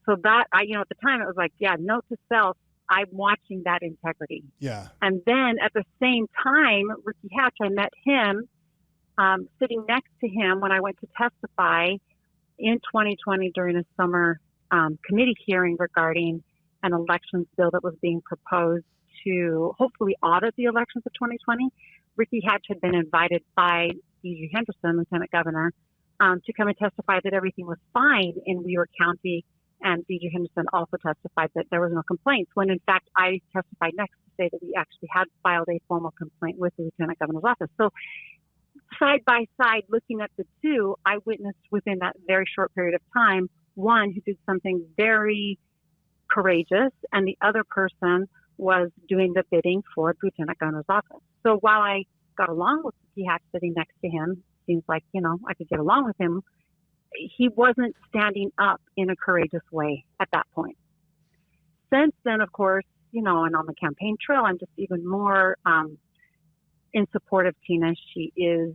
So that, at the time, it was like, yeah, note to self, I'm watching that integrity. Yeah. And then at the same time, Ricky Hatch, I met him sitting next to him when I went to testify in 2020 during a summer committee hearing regarding an elections bill that was being proposed to hopefully audit the elections of 2020. Ricky Hatch had been invited by D.G. Henderson, Lieutenant Governor, to come and testify that everything was fine in Weaver County, and D.G. Henderson also testified that there was no complaints, when in fact I testified next to say that we actually had filed a formal complaint with the Lieutenant Governor's office. So side by side, looking at the two, I witnessed within that very short period of time, one who did something very courageous, and the other person was doing the bidding for the lieutenant governor's office. So while I got along with Ricky Hatch sitting next to him, seems like, I could get along with him, he wasn't standing up in a courageous way at that point. Since then, of course, and on the campaign trail, I'm just even more in support of Tina. She is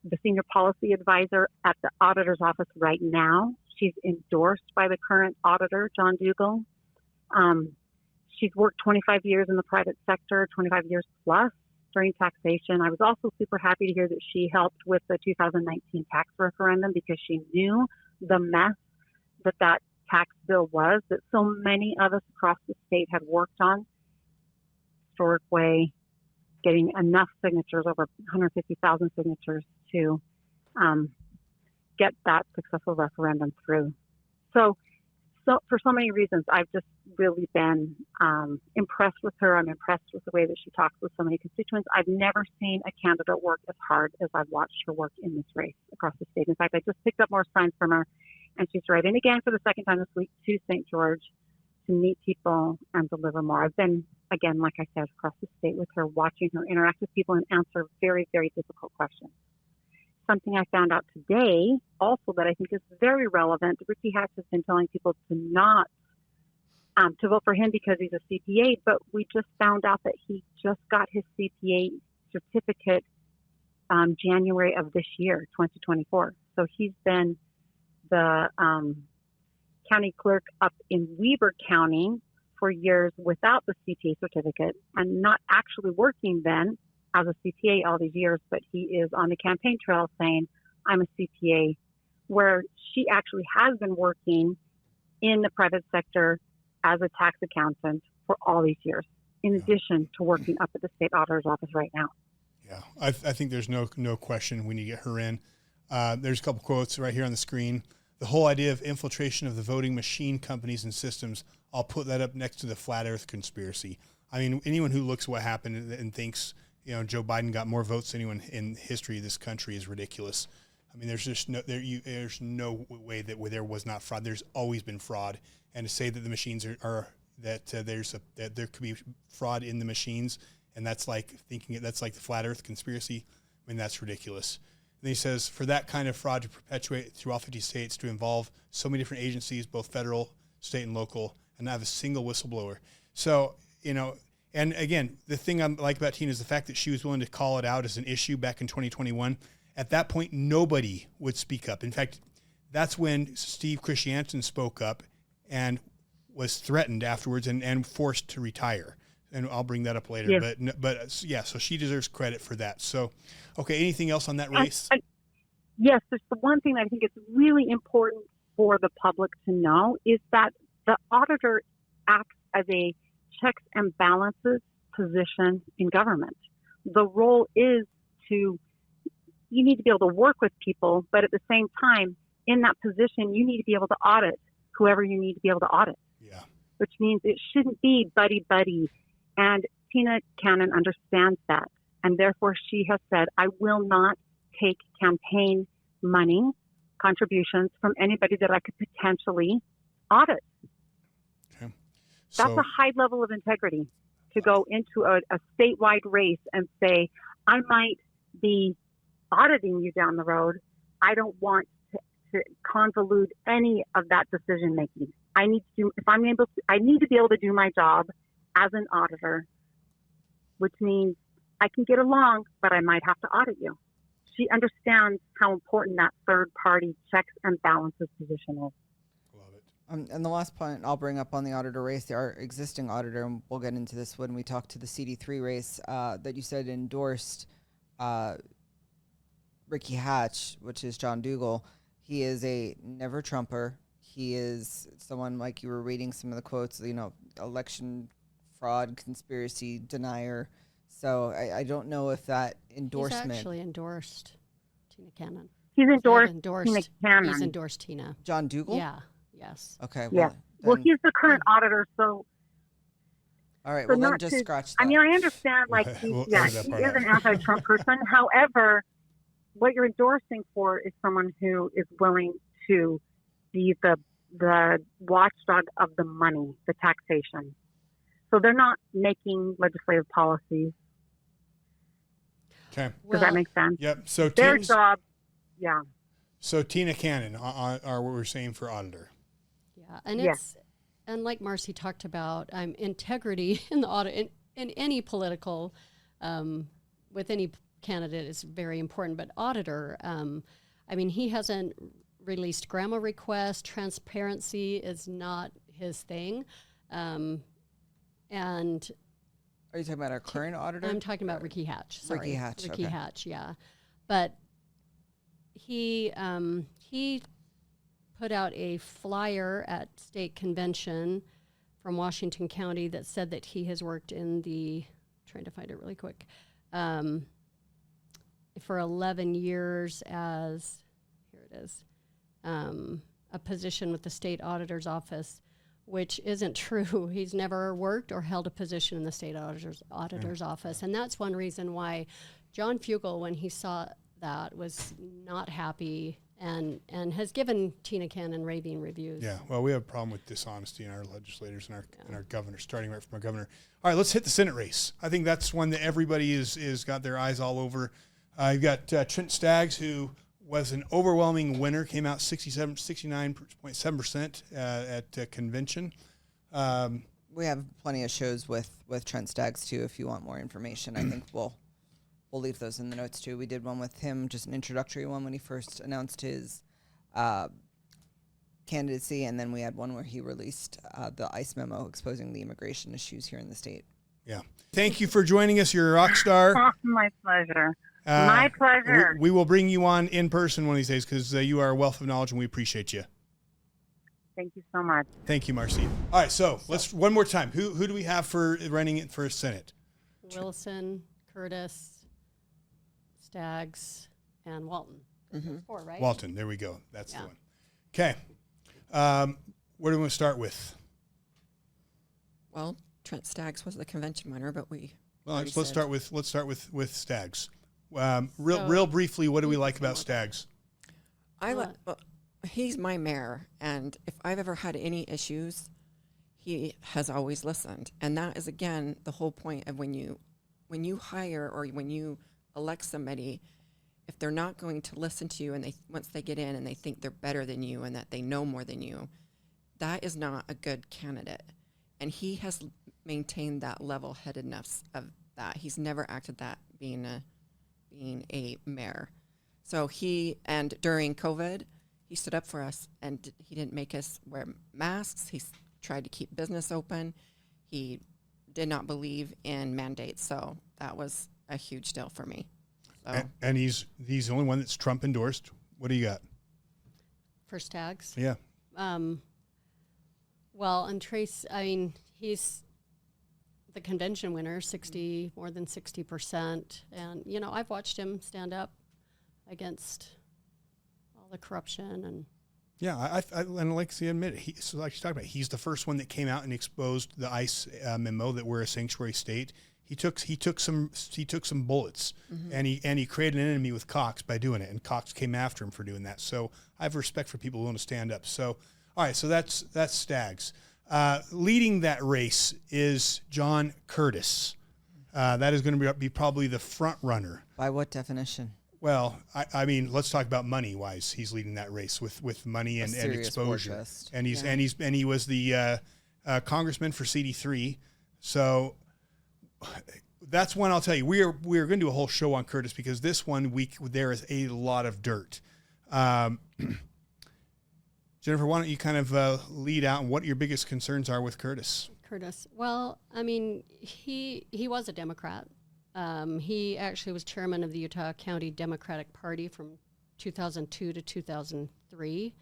the senior policy advisor at the auditor's office right now. She's endorsed by the current auditor, John Dougal. She's worked 25 years in the private sector, 25 years plus during taxation. I was also super happy to hear that she helped with the 2019 tax referendum because she knew the mess that tax bill was, that so many of us across the state had worked on. Historic way, getting enough signatures, over 150,000 signatures to get that successful referendum through. So for so many reasons, I've just really been impressed with her. I'm impressed with the way that she talks with so many constituents. I've never seen a candidate work as hard as I've watched her work in this race across the state. In fact, I just picked up more signs from her, and she's riding again for the second time this week to St. George to meet people and deliver more. I've been, again, like I said, across the state with her, watching her interact with people and answer very, very difficult questions. Something I found out today also that I think is very relevant. Ricky Hatch has been telling people to not to vote for him because he's a CPA, but we just found out that he just got his CPA certificate January of this year, 2024. So he's been the county clerk up in Weber County for years without the CPA certificate and not actually working then as a CPA all these years, but he is on the campaign trail saying, I'm a CPA, where she actually has been working in the private sector as a tax accountant for all these years, in addition to working up at the state auditor's office right now. Yeah, I think there's no question we need to get her in. There's a couple quotes right here on the screen. The whole idea of infiltration of the voting machine companies and systems, I'll put that up next to the flat earth conspiracy. I mean, anyone who looks at what happened and thinks, Joe Biden got more votes than anyone in history of this country is ridiculous. I mean, there's just there's no way that there was not fraud. There's always been fraud. And to say that the machines that there could be fraud in the machines, and that's like that's like the flat earth conspiracy. I mean, that's ridiculous. And he says, for that kind of fraud to perpetuate through all 50 states, to involve so many different agencies, both federal, state, and local, and not have a single whistleblower. So, and again, the thing I like about Tina is the fact that she was willing to call it out as an issue back in 2021. At that point, nobody would speak up. In fact, that's when Steve Christiansen spoke up and was threatened afterwards and forced to retire. And I'll bring that up later. Yes. But yeah, so she deserves credit for that. So, okay, anything else on that race? Yes, there's the one thing that I think is really important for the public to know is that the auditor acts as a checks and balances position in government. The role is you need to be able to work with people, but at the same time, in that position, you need to be able to audit whoever you need to be able to audit. Yeah. Which means it shouldn't be buddy-buddy. And Tina Cannon understands that. And therefore, she has said, I will not take campaign money, contributions from anybody that I could potentially audit. Okay. That's a high level of integrity to go into a statewide race and say, I might be auditing you down the road. I don't want to convolute any of that decision making. I need to be able to do my job as an auditor, which means I can get along, but I might have to audit you. She understands how important that third party checks and balances position is. Love it. And the last point I'll bring up on the auditor race, our existing auditor, and we'll get into this when we talk to the CD3 race, that you said endorsed Ricky Hatch, which is John Dougal. He is a never Trumper. He is someone, like you were reading some of the quotes, election fraud, conspiracy denier. So I don't know if that endorsement. He's actually endorsed Tina Cannon. He's endorsed Tina Cannon. He's endorsed Tina. John Dougal? Yeah. Yes. Okay. Well, well, he's the current auditor, so. All right. So Well, then just scratch that. I mean, I understand, he is an anti-Trump person. However, what you're endorsing for is someone who is willing to be the the watchdog of the money, the taxation. So they're not making legislative policies. Okay. Does that make sense? Yep. So Their Tina's- job, yeah. So Tina Cannon are what we're saying for auditor. Yeah, and Yes. it's and like Marcy talked about, integrity in the audit in any political with any candidate is very important. But auditor, I mean, he hasn't released grammar requests. Transparency is not his thing, and Are you talking about our current auditor? I'm talking about Ricky Hatch. Sorry. Ricky Hatch, Ricky okay. Hatch, yeah. But he put out a flyer at state convention from Washington County that said that he has worked in trying to find it really quick, for 11 years as, here it is, a position with the state auditor's office, which isn't true. He's never worked or held a position in the state auditor's office. And that's one reason why John Fugel, when he saw that, was not happy and has given Tina Cannon raving reviews. Yeah, well, we have a problem with dishonesty in our legislators and our governor, starting right from our governor. All right, let's hit the Senate race. I think that's one that everybody is got their eyes all over. You've got Trent Staggs, who was an overwhelming winner, came out 69.7% at convention. We have plenty of shows with Trent Staggs too. If you want more information, I think we'll leave those in the notes too. We did one with him, just an introductory one when he first announced his candidacy, and then we had one where he released the ICE memo exposing the immigration issues here in the state. Yeah. Thank you for joining us. You're a rock star. My pleasure. My pleasure. We will bring you on in person one of these days because you are a wealth of knowledge and we appreciate you. Thank you so much. Thank you, Marcy. All right, so let's one more time. Who do we have for running it for Senate? Wilson, Curtis, Staggs, and Walton. Mm-hmm. There's 4, right? Walton. There we go. That's Yeah. the one. Okay. Where do we want to start with? Well, Trent Staggs was the convention winner, but we. Well, already let's said- start with Staggs. Real briefly, what do we like about Staggs? Well, he's my mayor, and if I've ever had any issues, he has always listened. And that is, again, the whole point of when you hire or when you elect somebody, if they're not going to listen to you and once they get in and they think they're better than you and that they know more than you, that is not a good candidate. And he has maintained that level-headedness of that. He's never acted that being a mayor. So and during COVID, he stood up for us, and he didn't make us wear masks. He tried to keep business open. He did not believe in mandates. So that was a huge deal for me. So. And he's the only one that's Trump endorsed. What do you got? For Staggs? Yeah. Well, and Trace, I mean, he's the convention winner, more than 60%. And, I've watched him stand up against all the corruption and. Yeah, and like to admit, like you talked about, he's the first one that came out and exposed the ICE memo that we're a sanctuary state. He took some bullets, Mm-hmm. and he created an enemy with Cox by doing it, and Cox came after him for doing that. So I have respect for people who want to stand up. So all right, so that's Staggs. Leading that race is John Curtis. That is going to be probably the front runner. By what definition? Well, I mean, let's talk about money wise. He's leading that race with money and exposure, warchest. and he was the congressman for CD3. So that's one I'll tell you. We are going to do a whole show on Curtis because this one week there is a lot of dirt. Jennifer, why don't you kind of lead out and what your biggest concerns are with Curtis? Well, I mean, he was a Democrat. He actually was chairman of the Utah County Democratic Party from 2002 to 2003.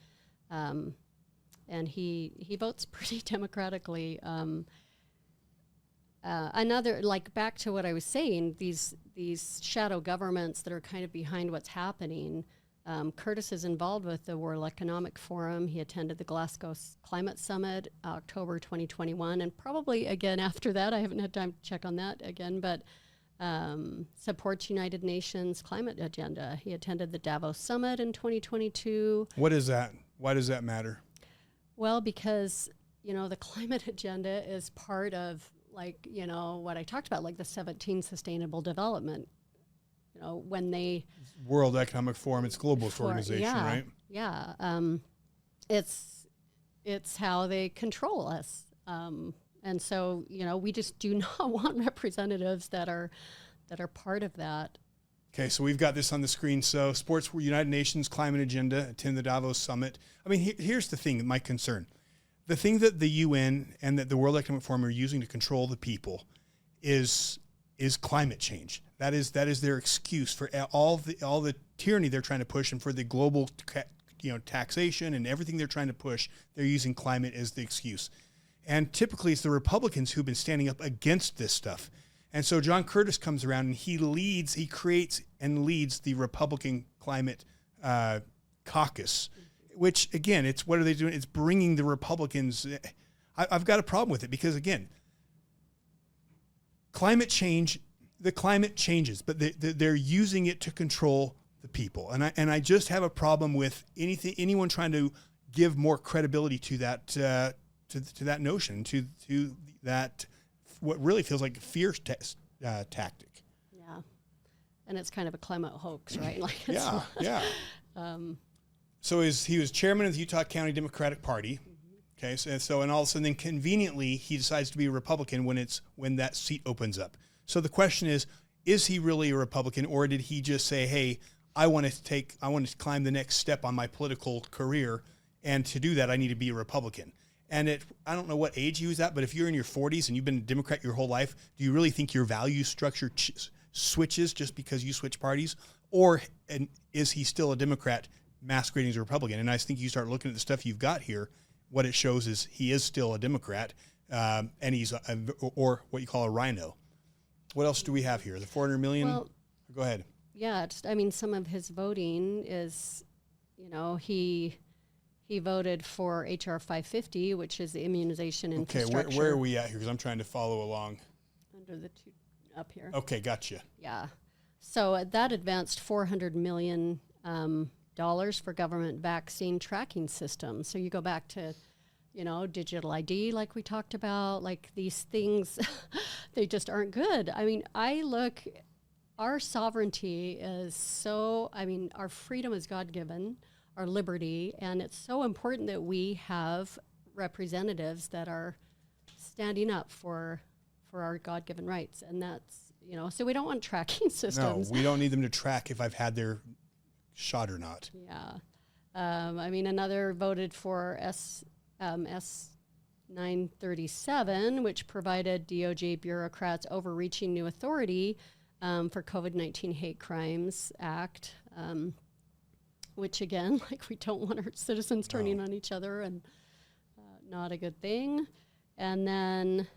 And he votes pretty democratically. Back to what I was saying, these shadow governments that are kind of behind what's happening. Curtis is involved with the World Economic Forum. He attended the Glasgow Climate Summit, October 2021, and probably again after that. I haven't had time to check on that again, but supports United Nations climate agenda. He attended the Davos Summit in 2022. What is that? Why does that matter? Well, because, the climate agenda is part of, like, what I talked about, like the 17 Sustainable Development, when they... World Economic Forum, it's globalist organization, right? Yeah. It's how they control us. And so, we just do not want representatives that are part of that. Okay, so we've got this on the screen. So Sports United Nations Climate Agenda, attend the Davos Summit. I mean, here's the thing, my concern. The thing that the UN and that the World Economic Forum are using to control the people is climate change. That is their excuse for all the tyranny they're trying to push, and for the global taxation and everything they're trying to push. They're using climate as the excuse. And typically it's the Republicans who've been standing up against this stuff. And so John Curtis comes around and he creates and leads the Republican Climate Caucus, which, again, what are they doing? It's bringing the Republicans. I've got a problem with it because, again, the climate changes, but they're using it to control the people. And I just have a problem with anyone trying to give more credibility to that, to that notion, to that, what really feels like a fear tactic. Yeah. And it's kind of a climate hoax, right? Like, yeah. So he was chairman of the Utah County Democratic Party. Okay, so and all of a sudden, then conveniently, he decides to be a Republican when that seat opens up. So the question is he really a Republican, or did he just say, "Hey, I want to climb the next step on my political career, and to do that, I need to be a Republican"? And I don't know what age he was at, but if you're in your 40s and you've been a Democrat your whole life, do you really think your value structure switches just because you switch parties? Or is he still a Democrat masquerading as a Republican? And I think you start looking at the stuff you've got here, what it shows is he is still a Democrat, and he's or what you call a rhino. What else do we have here? The 400 million? Well, go ahead. Yeah, some of his voting is, he voted for H.R. 550, which is the immunization infrastructure. Okay, where are we at here? Because I'm trying to follow along. Under the two up here. Okay, gotcha. Yeah. So that advanced $400 million for government vaccine tracking systems. So you go back to, digital ID, like we talked about, like these things, they just aren't good. I mean, our sovereignty is our freedom is God-given, our liberty, and it's so important that we have representatives that are standing up for our God-given rights. And that's, so we don't want tracking systems. No, we don't need them to track if I've had their shot or not. Yeah. Another voted for S 937, which provided DOJ bureaucrats overreaching new authority for COVID-19 Hate Crimes Act, which, again, we don't want our citizens turning on each other, and not a good thing. And then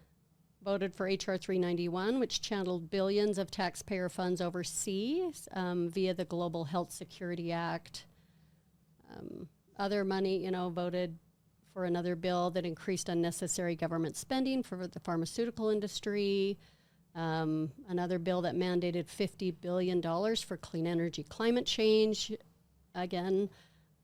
voted for H.R. 391, which channeled billions of taxpayer funds overseas via the Global Health Security Act. Other money, voted for another bill that increased unnecessary government spending for the pharmaceutical industry. Another bill that mandated $50 billion for clean energy climate change. Again,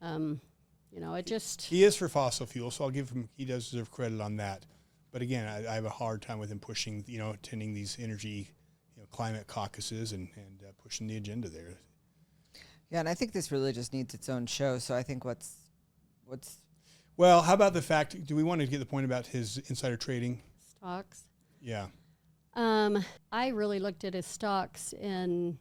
it just... He is for fossil fuel, so I'll give him, he does deserve credit on that. But again, I have a hard time with him pushing, attending these energy, climate caucuses and pushing the agenda there. Yeah, and I think this really just needs its own show. So I think what's Well, how about the fact, do we want to get the point about his insider trading? Stocks? Yeah. I really looked at his stocks in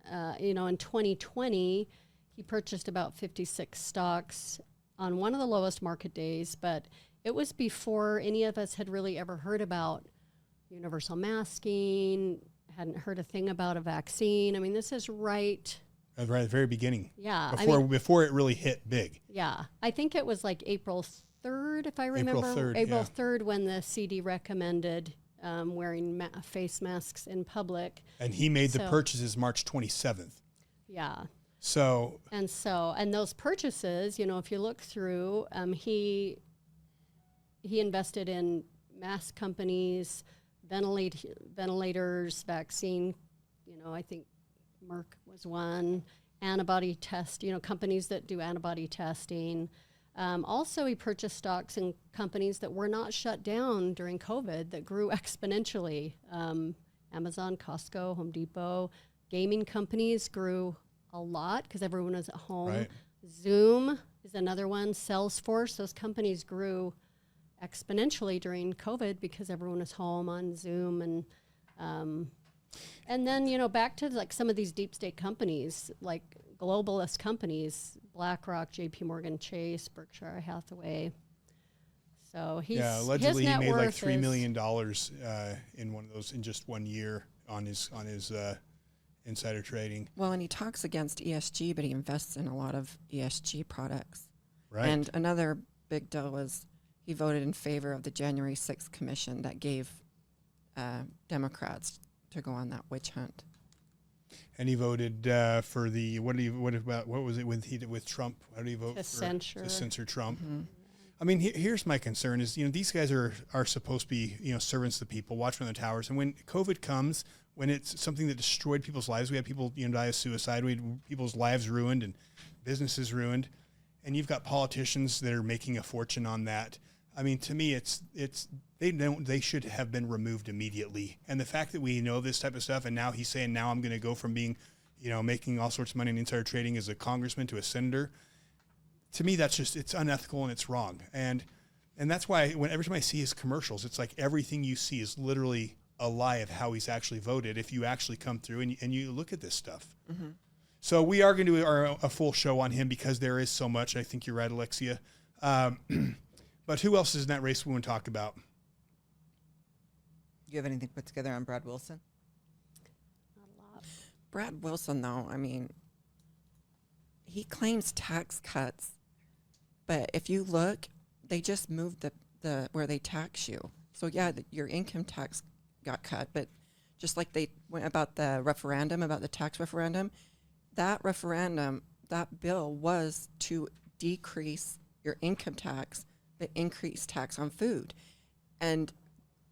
2020. He purchased about 56 stocks on one of the lowest market days, but it was before any of us had really ever heard about universal masking, hadn't heard a thing about a vaccine. I mean, this is right At the very beginning. Yeah. Before it really hit big. Yeah. I think it was like April 3rd, if I remember. April 3rd, when the CD recommended wearing face masks in public. And he made the purchases March 27th. Yeah. So. And those purchases, if you look through, he invested in mask companies, ventilators, vaccine, I think Merck was one, antibody test, companies that do antibody testing. Also, he purchased stocks in companies that were not shut down during COVID that grew exponentially. Amazon, Costco, Home Depot, gaming companies grew a lot because everyone was at home. Right. Zoom is another one. Salesforce, those companies grew exponentially during COVID because everyone was home on Zoom. And then, you know, back to like some of these deep state companies, like globalist companies, BlackRock, JP Morgan Chase, Berkshire Hathaway. So he's allegedly his he net made like worth $3 is- million in one of those in just 1 year on his insider trading. Well, and he talks against ESG, but he invests in a lot of ESG products. Right. And another big deal was he voted in favor of the January 6th commission that gave Democrats to go on that witch hunt. And he voted for the what was it with Trump? How did he vote To censure Trump? Mm-hmm. I mean, here's my concern: is these guys are supposed to be servants of the people, watching on the towers, and when COVID comes, when it's something that destroyed people's lives, we had people die of suicide, we had people's lives ruined and businesses ruined, and you've got politicians that are making a fortune on that. I mean, to me, they should have been removed immediately. And the fact that we know this type of stuff, and now he's saying, now I'm going to go from being, making all sorts of money in insider trading as a congressman to a senator. To me, it's unethical and it's wrong. And that's why every time I see his commercials, it's like everything you see is literally a lie of how he's actually voted. If you actually come through and you look at this stuff. Mm-hmm. So we are going to do a full show on him because there is so much. I think you're right, Alexia. But who else is in that race we want to talk about? Do you have anything put together on Brad Wilson? Not a lot. Brad Wilson, though, I mean, he claims tax cuts, but if you look, they just moved the where they tax you. So yeah, your income tax got cut, but just like they went about the referendum, about the tax referendum, that bill was to decrease your income tax, but increase tax on food. And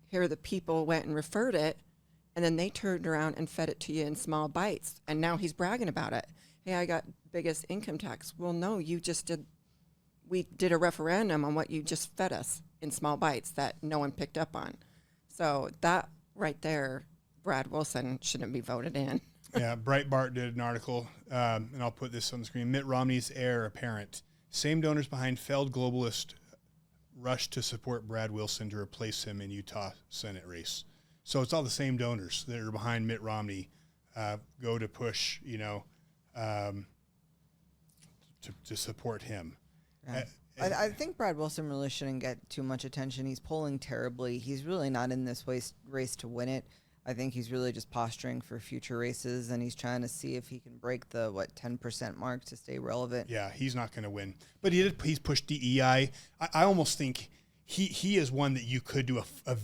here the people went and referred it, and then they turned around and fed it to you in small bites. And now he's bragging about it. Hey, I got biggest income tax. Well, no, we did a referendum on what you just fed us in small bites that no one picked up on. So that right there, Brad Wilson shouldn't be voted in. Yeah, Breitbart did an article, and I'll put this on the screen. Mitt Romney's heir apparent. Same donors behind failed globalist rushed to support Brad Wilson to replace him in Utah Senate race. So it's all the same donors that are behind Mitt Romney go to push, to support him. Yeah. I think Brad Wilson really shouldn't get too much attention. He's polling terribly. He's really not in this race to win it. I think he's really just posturing for future races, and he's trying to see if he can break the 10% mark to stay relevant. Yeah, he's not going to win. But he's pushed DEI. I almost think he is one that you could do I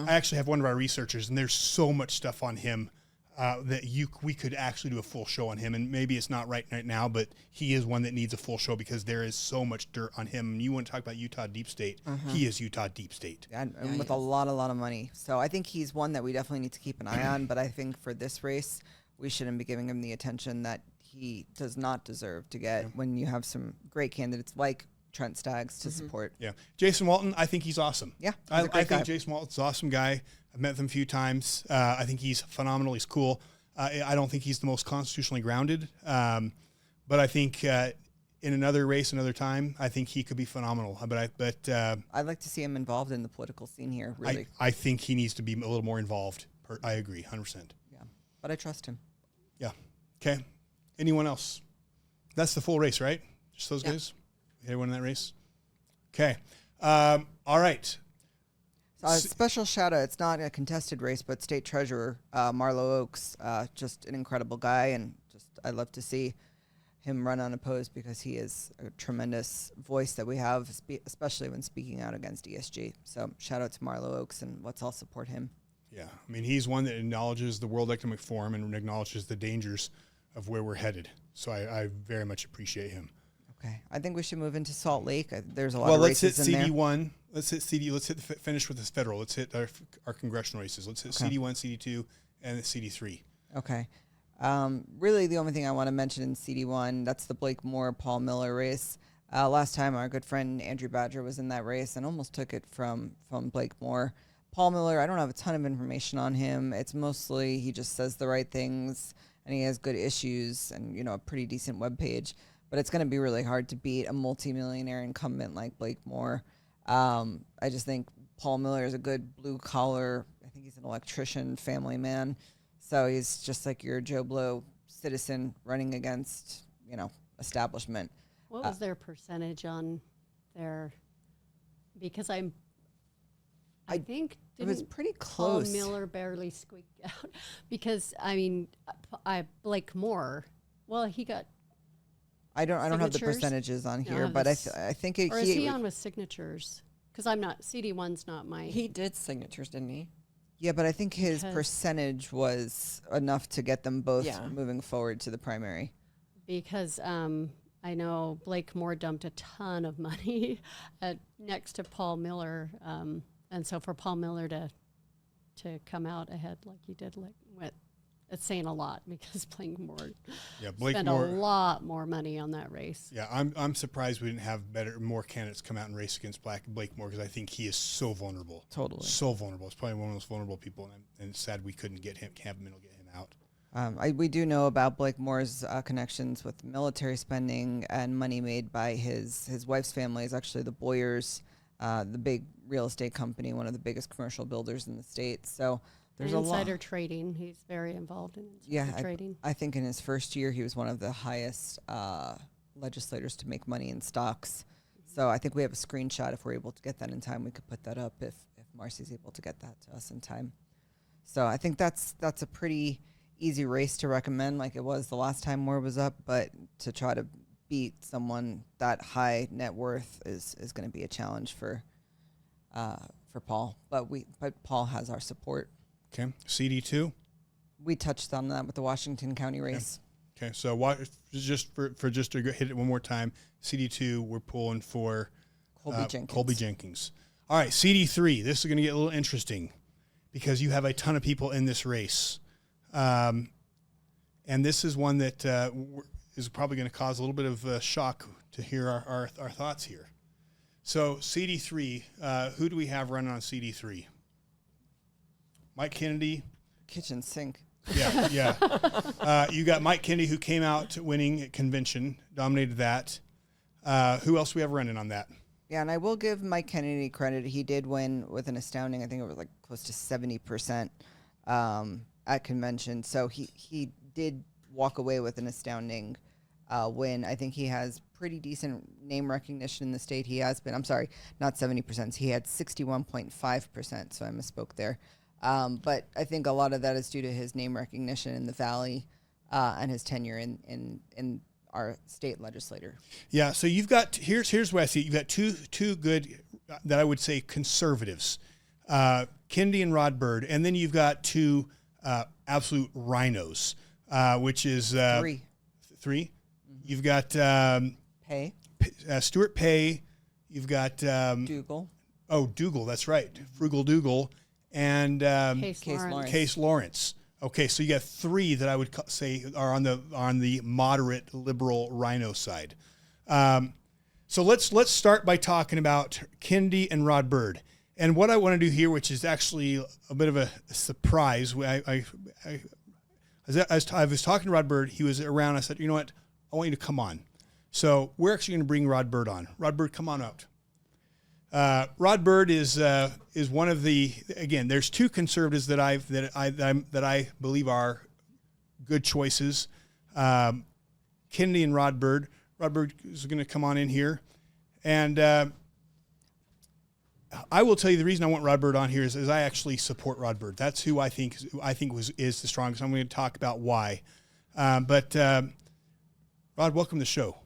actually have one of our researchers, and there's so much stuff on him that we could actually do a full show on him. And maybe it's not right now, but he is one that needs a full show because there is so much dirt on him. And you want to talk about Utah Deep State. He is Utah Deep State. And with a lot of money. So I think he's one that we definitely need to keep an eye on. But I think for this race, we shouldn't be giving him the attention that he does not deserve to get when you have some great candidates like Trent Staggs to support. Yeah. Jason Walton, I think he's awesome. Yeah. I think Jason Walton's an awesome guy. I've met him a few times. I think he's phenomenal. He's cool. I don't think he's the most constitutionally grounded. But I think in another race, another time, I think he could be phenomenal. But I'd like to see him involved in the political scene here, really. I think he needs to be a little more involved. I agree, 100%. Yeah. But I trust him. Yeah. Okay. Anyone else? That's the full race, right? Just those guys? Everyone in that race? Okay. All right. So a special shout out. It's not a contested race, but State Treasurer Marlo Oakes, just an incredible guy, and I love to see him run unopposed because he is a tremendous voice that we have, especially when speaking out against ESG. So shout out to Marlo Oakes, and let's all support him. Yeah, I mean, he's one that acknowledges the World Economic Forum and acknowledges the dangers of where we're headed. So I very much appreciate him. Okay, I think we should move into Salt Lake. There's a lot of races in there. Well, let's hit CD1. Let's hit CD. Let's hit finish with this federal. Let's hit our congressional races. Let's hit CD1, CD2, and CD3. Okay. Really, the only thing I want to mention in CD1, that's the Blake Moore, Paul Miller race. Last time, our good friend Andrew Badger was in that race and almost took it from Blake Moore. Paul Miller, I don't have a ton of information on him. It's mostly he just says the right things and he has good issues and, you know, a pretty decent webpage. But it's going to be really hard to beat a multimillionaire incumbent like Blake Moore. I just think Paul Miller is a good blue collar. I think he's an electrician, family man. So he's just like your Joe Blow citizen running against, you know, establishment. What was their percentage on their? Because I think it was pretty close. Paul Miller barely squeaked out because I mean, Blake Moore. Well, he got. I don't have the signatures? percentages on No, here, but I think it. Or is he on with signatures? Because I'm not CD1's not my. He did signatures, didn't he? Yeah, but I think his percentage was enough to get them both moving forward to the primary. Because I know Blake Moore dumped a ton of money next to Paul Miller, and so for Paul Miller to come out ahead like he did, it's saying a lot because Blake Moore spent a lot more money on that race. Yeah, I'm surprised we didn't have more candidates come out and race against Blake Moore because I think he is so vulnerable. Totally. So vulnerable. It's probably one of the most vulnerable people, and it's sad we couldn't get him out. We do know about Blake Moore's connections with military spending and money made by his wife's family is actually the Boyers, the big real estate company, one of the biggest commercial builders in the state. So there's a lot. Insider trading. He's very involved in insider trading. I think in his first year, he was one of the highest legislators to make money in stocks. So I think we have a screenshot. If we're able to get that in time, we could put that up if Marcy's able to get that to us in time. So I think that's a pretty easy race to recommend like it was the last time Moore was up, but to try to beat someone that high net worth is going to be a challenge for Paul. But Paul has our support. Okay, CD2. We touched on that with the Washington County race. Okay, so just to hit it one more time, CD2 we're pulling for Colby Jenkins. All right, CD3. This is going to get a little interesting because you have a ton of people in this race. And this is one that is probably going to cause a little bit of shock to hear our thoughts here. So CD3, who do we have running on CD3? Mike Kennedy. Kitchen sink. Yeah. You got Mike Kennedy, who came out winning at convention, dominated that. Who else do we have running on that? Yeah, and I will give Mike Kennedy credit. He did win with an astounding, I think it was like close to 70%. At convention, so he did walk away with an astounding win. I think he has pretty decent name recognition in the state. He has been, I'm sorry, not 70%. He had 61.5%, so I misspoke there. But I think a lot of that is due to his name recognition in the Valley and his tenure in our state legislature. Yeah, so you've got here's what I see. You've got two good that I would say conservatives, Kennedy and Rod Bird, and then you've got two absolute rhinos, which is three. Mm-hmm. You've got Pay, Stuart Pay. You've got Dougal. Oh, Dougal, that's right, Frugal Dougal, and Case Lawrence. Okay, so you got three that I would say are on the moderate liberal rhino side. So let's start by talking about Kennedy and Rod Bird. And what I want to do here, which is actually a bit of a surprise, I was talking to Rod Bird. He was around. I said, you know what? I want you to come on. So we're actually going to bring Rod Bird on. Rod Bird, come on out. Rod Bird is one of the, again, there's two conservatives that I believe are good choices. Kennedy and Rod Bird. Rod Bird is going to come on in here, and I will tell you the reason I want Rod Bird on here is I actually support Rod Bird. That's who I think is the strongest. I'm going to talk about why. But Rod, welcome to the show.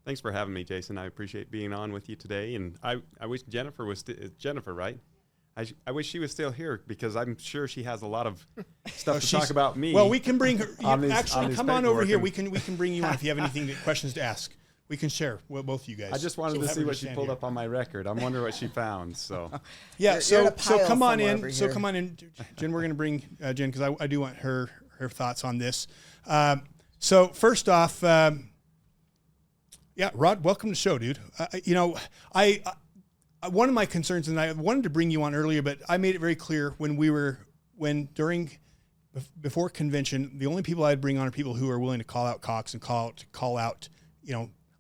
Thanks for having me, Jason. I appreciate being on with you today. And I wish Jennifer was Jennifer, right? I wish she was still here because I'm sure she has a lot of stuff to talk about me. Well, we can bring her. Actually, come on over here. We can bring you on if you have questions to ask. We can share both of you guys. I just wanted to see what she pulled up on my record. I'm wondering what she found. So yeah, so come on in. So come on in, Jen. We're going to bring Jen because I do want her thoughts on this. So first off, Yeah, Rod, welcome to the show, dude. I one of my concerns, and I wanted to bring you on earlier, but I made it very clear before convention, the only people I'd bring on are people who are willing to call out Cox and call out.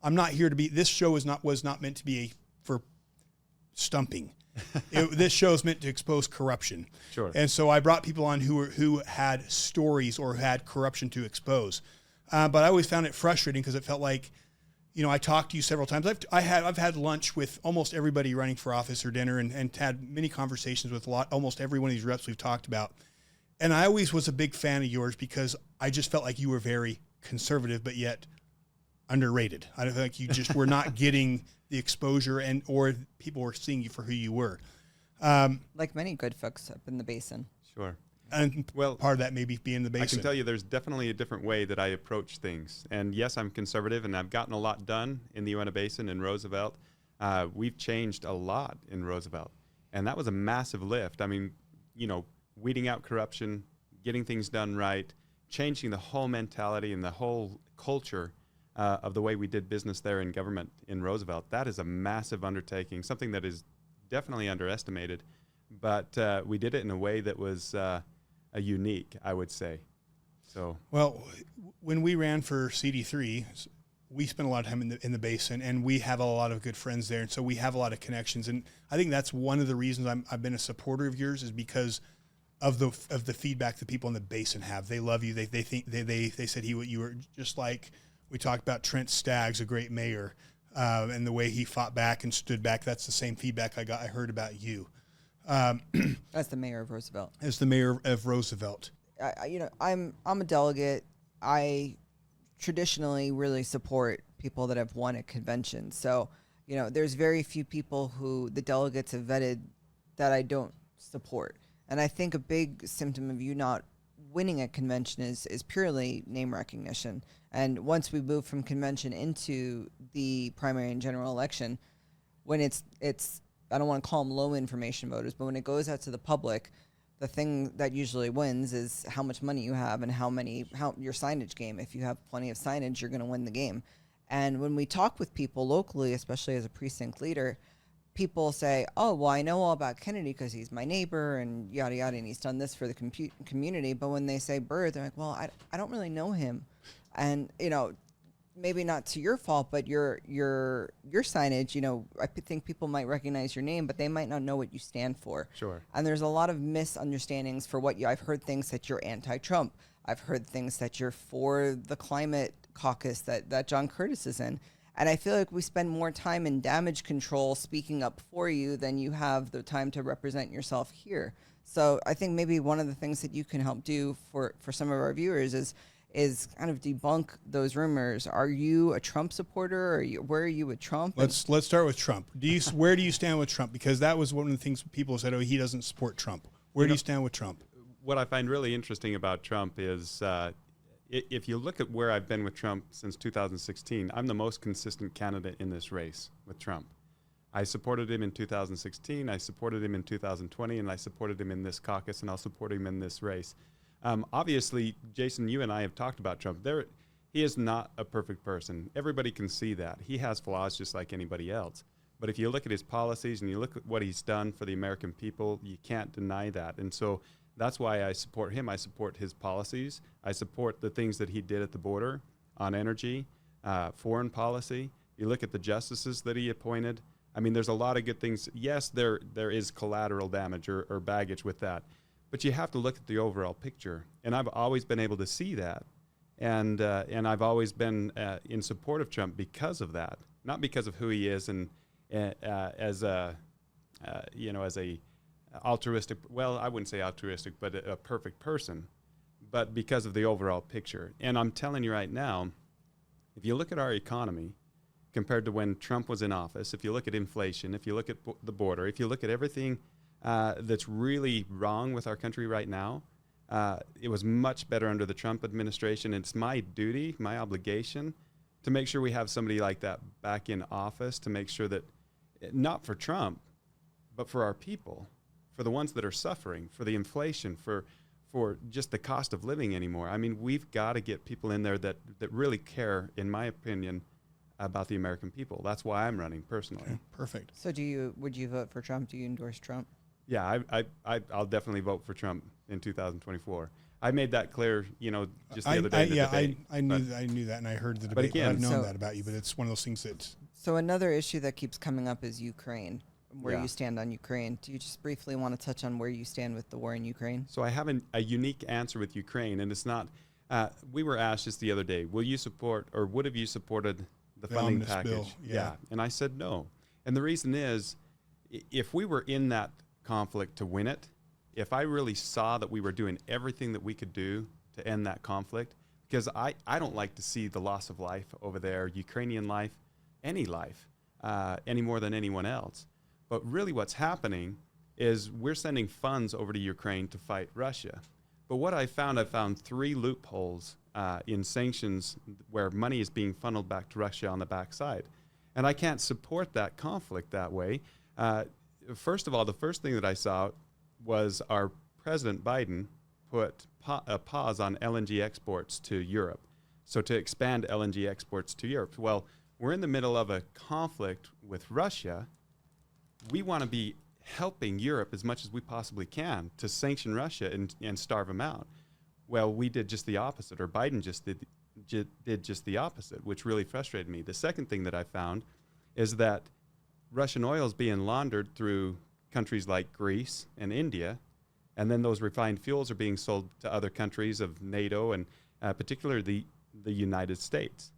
I'm not here to be. This show was not meant to be for stumping. This show is meant to expose corruption. Sure. And so I brought people on who had stories or had corruption to expose. But I always found it frustrating because it felt like, I talked to you several times. I've had lunch with almost everybody running for office or dinner and had many conversations with almost every one of these reps we've talked about. And I always was a big fan of yours because I just felt like you were very conservative, but yet underrated. I don't think you just were not getting the exposure or people were seeing you for who you were. Like many good folks up in the basin. Sure. And part of that maybe being the basin. I can tell you there's definitely a different way that I approach things. And yes, I'm conservative, and I've gotten a lot done in the Uinta Basin and Roosevelt. We've changed a lot in Roosevelt. And that was a massive lift. I mean, weeding out corruption, getting things done right, changing the whole mentality and the whole culture of the way we did business there in government in Roosevelt. That is a massive undertaking, something that is definitely underestimated. But we did it in a way that was unique, I would say. So, well, when we ran for CD3, we spent a lot of time in the basin, and we have a lot of good friends there, and so we have a lot of connections. And I think that's one of the reasons I've been a supporter of yours, is because of the feedback that people in the basin have. They love you. They think they said you were just like we talked about Trent Staggs, a great mayor, and the way he fought back and stood back. That's the same feedback I heard about you. As the mayor of Roosevelt. As the mayor of Roosevelt. I'm a delegate. I traditionally really support people that have won at conventions. So, there's very few people who the delegates have vetted that I don't support. And I think a big symptom of you not winning at convention is purely name recognition. And once we move from convention into the primary and general election, when it's I don't want to call them low information voters, but when it goes out to the public, the thing that usually wins is how much money you have and how your signage game. If you have plenty of signage, you're going to win the game. And when we talk with people locally, especially as a precinct leader, people say, oh, well, I know all about Kennedy because he's my neighbor and yada, yada, and he's done this for the community. But when they say Bird, they're like, well, I don't really know him. And, maybe not to your fault, but your signage, I think people might recognize your name, but they might not know what you stand for. Sure. And there's a lot of misunderstandings for what I've heard things that you're anti-Trump. I've heard things that you're for the climate caucus that John Curtis is in. And I feel like we spend more time in damage control speaking up for you than you have the time to represent yourself here. So I think maybe one of the things that you can help do for some of our viewers is kind of debunk those rumors. Are you a Trump supporter? Where are you with Trump? Let's start with Trump. Where do you stand with Trump? Because that was one of the things people said, oh, he doesn't support Trump. Where do you stand with Trump? What I find really interesting about Trump is if you look at where I've been with Trump since 2016, I'm the most consistent candidate in this race with Trump. I supported him in 2016, I supported him in 2020, and I supported him in this caucus, and I'll support him in this race. Obviously, Jason, you and I have talked about Trump. He is not a perfect person. Everybody can see that. He has flaws just like anybody else. But if you look at his policies and you look at what he's done for the American people, you can't deny that. And so that's why I support him. I support his policies. I support the things that he did at the border on energy, foreign policy. You look at the justices that he appointed. I mean, there's a lot of good things. Yes, there is collateral damage or baggage with that. But you have to look at the overall picture, and I've always been able to see that, and I've always been in support of Trump because of that, not because of who he is and as a altruistic. Well, I wouldn't say altruistic, but a perfect person, but because of the overall picture. And I'm telling you right now, if you look at our economy compared to when Trump was in office, if you look at inflation, if you look at the border, if you look at everything that's really wrong with our country right now. It was much better under the Trump administration. It's my duty, my obligation, to make sure we have somebody like that back in office, to make sure that, not for Trump, but for our people, for the ones that are suffering, for the inflation, for just the cost of living anymore. I mean, we've got to get people in there that really care, in my opinion, about the American people. That's why I'm running personally. Okay, perfect. So would you vote for Trump? Do you endorse Trump? Yeah, I'll definitely vote for Trump in 2024. I made that clear, just the other day. I knew that, and I heard the debate. again, I've known So- that about you, but it's one of those things that So another issue that keeps coming up is Ukraine, where Yeah. you stand on Ukraine. Do you just briefly want to touch on where you stand with the war in Ukraine? So I have a unique answer with Ukraine, and it's not. We were asked just the other day, will you support, or would have you supported the funding omnibus package? bill, yeah. And I said no. And the reason is, if we were in that conflict to win it, if I really saw that we were doing everything that we could do to end that conflict, because I don't like to see the loss of life over there, Ukrainian life, any more than anyone else. But really what's happening is we're sending funds over to Ukraine to fight Russia. But what I found 3 loopholes in sanctions where money is being funneled back to Russia on the backside. And I can't support that conflict that way. First of all, the first thing that I saw was our President Biden put a pause on LNG exports to Europe. So to expand LNG exports to Europe. Well, we're in the middle of a conflict with Russia. We want to be helping Europe as much as we possibly can to sanction Russia and starve them out. Well, we did just the opposite, or Biden just did just the opposite, which really frustrated me. The second thing that I found is that Russian oil is being laundered through countries like Greece and India, and then those refined fuels are being sold to other countries of NATO and particularly the United States.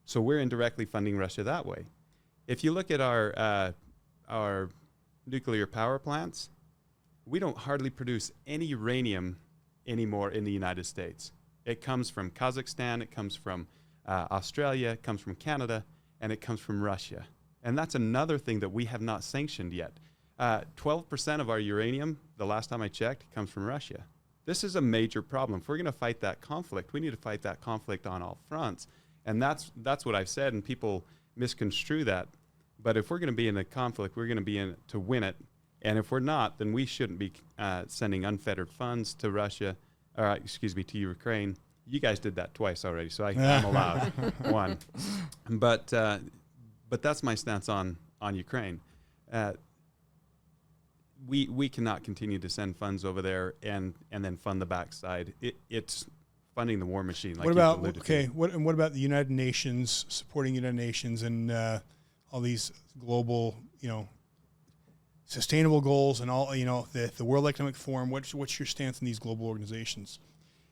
So we're indirectly funding Russia that way. If you look at our nuclear power plants, we don't hardly produce any uranium anymore in the United States. It comes from Kazakhstan, it comes from Australia, it comes from Canada, and it comes from Russia. And that's another thing that we have not sanctioned yet. 12% of our uranium, the last time I checked, comes from Russia. This is a major problem. If we're going to fight that conflict, we need to fight that conflict on all fronts. And that's what I've said, and people misconstrue that. But if we're going to be in a conflict, we're going to be in it to win it. And if we're not, then we shouldn't be sending unfettered funds to Russia, to Ukraine. You guys did that twice already, so I'm allowed one. But that's my stance on Ukraine. We cannot continue to send funds over there and then fund the backside. It's funding the war machine. Like what about the United Nations, supporting United Nations and all these global, sustainable goals and all, the World Economic Forum? What's your stance on these global organizations?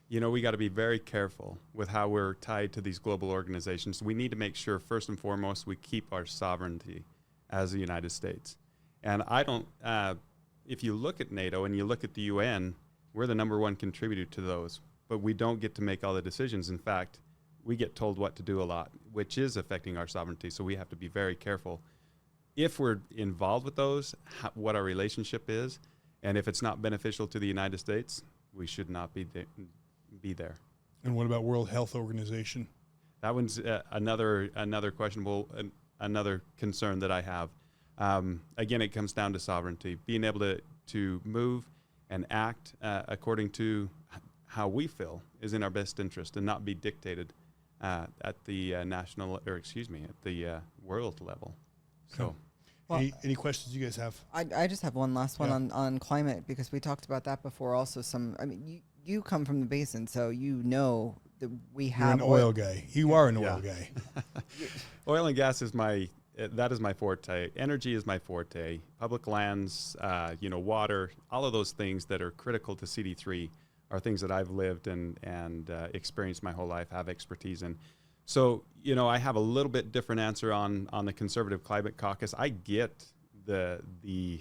We got to be very careful with how we're tied to these global organizations. We need to make sure, first and foremost, we keep our sovereignty as the United States. And if you look at NATO and you look at the UN, we're the number 1 contributor to those, but we don't get to make all the decisions. In fact, we get told what to do a lot, which is affecting our sovereignty. So we have to be very careful. If we're involved with those, what our relationship is, and if it's not beneficial to the United States, we should not be there. And what about World Health Organization? That one's another questionable, another concern that I have. Again, it comes down to sovereignty, being able to move and act according to how we feel is in our best interest, and not be dictated at the world level. So, any questions you guys have? I just have one last one on climate, because we talked about that before. Also, you come from the basin, so that we have. You're an oil guy. You are an oil guy. Oil and gas is my forte. Energy is my forte. Public lands, water, all of those things that are critical to CD3 are things that I've lived and experienced my whole life, have expertise in. So, I have a little bit different answer on the Conservative Climate Caucus. I get the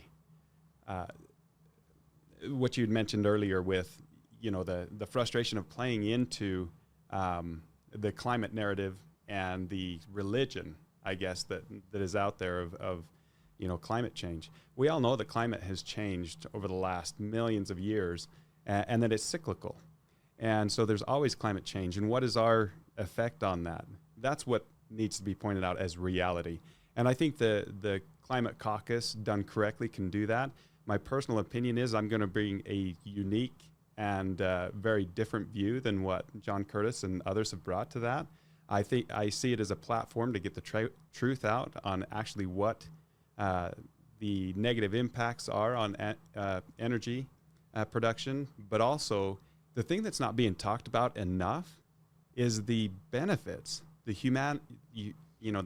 what you'd mentioned earlier with, the frustration of playing into the climate narrative and the religion, I guess, that is out there of climate change. We all know that climate has changed over the last millions of years, and that it's cyclical. And so there's always climate change. And what is our effect on that? That's what needs to be pointed out as reality. And I think the Climate Caucus, done correctly, can do that. My personal opinion is I'm going to bring a unique and very different view than what John Curtis and others have brought to that. I think I see it as a platform to get the truth out on actually what the negative impacts are on energy production, but also the thing that's not being talked about enough is the benefits, the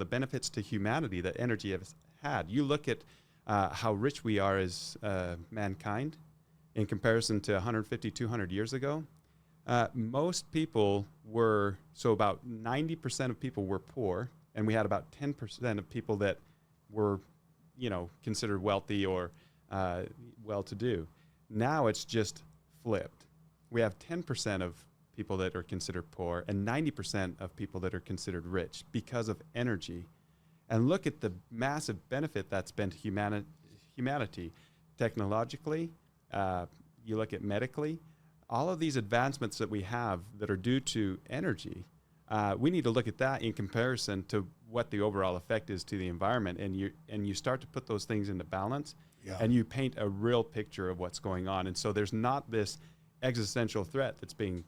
benefits to humanity that energy has had. You look at how rich we are as mankind in comparison to 150, 200 years ago. Most people about 90% of people were poor, and we had about 10% of people that were, considered wealthy or well-to-do. Now it's just flipped. We have 10% of people that are considered poor and 90% of people that are considered rich because of energy. And look at the massive benefit that's been to humanity. Technologically, you look at medically, all of these advancements that we have that are due to energy, we need to look at that in comparison to what the overall effect is to the environment. And you start to put those things into balance, and you paint a real picture of what's going on. And so there's not this existential threat that's being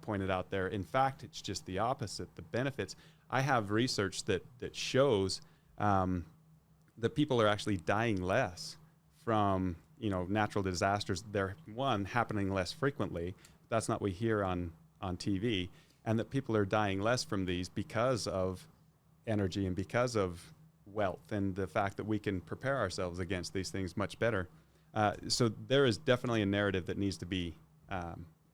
pointed out there. In fact, it's just the opposite. The benefits. I have research that shows that people are actually dying less from natural disasters. They're happening less frequently. That's not what we hear on TV, and that people are dying less from these because of energy and because of wealth and the fact that we can prepare ourselves against these things much better. So there is definitely a narrative that needs to be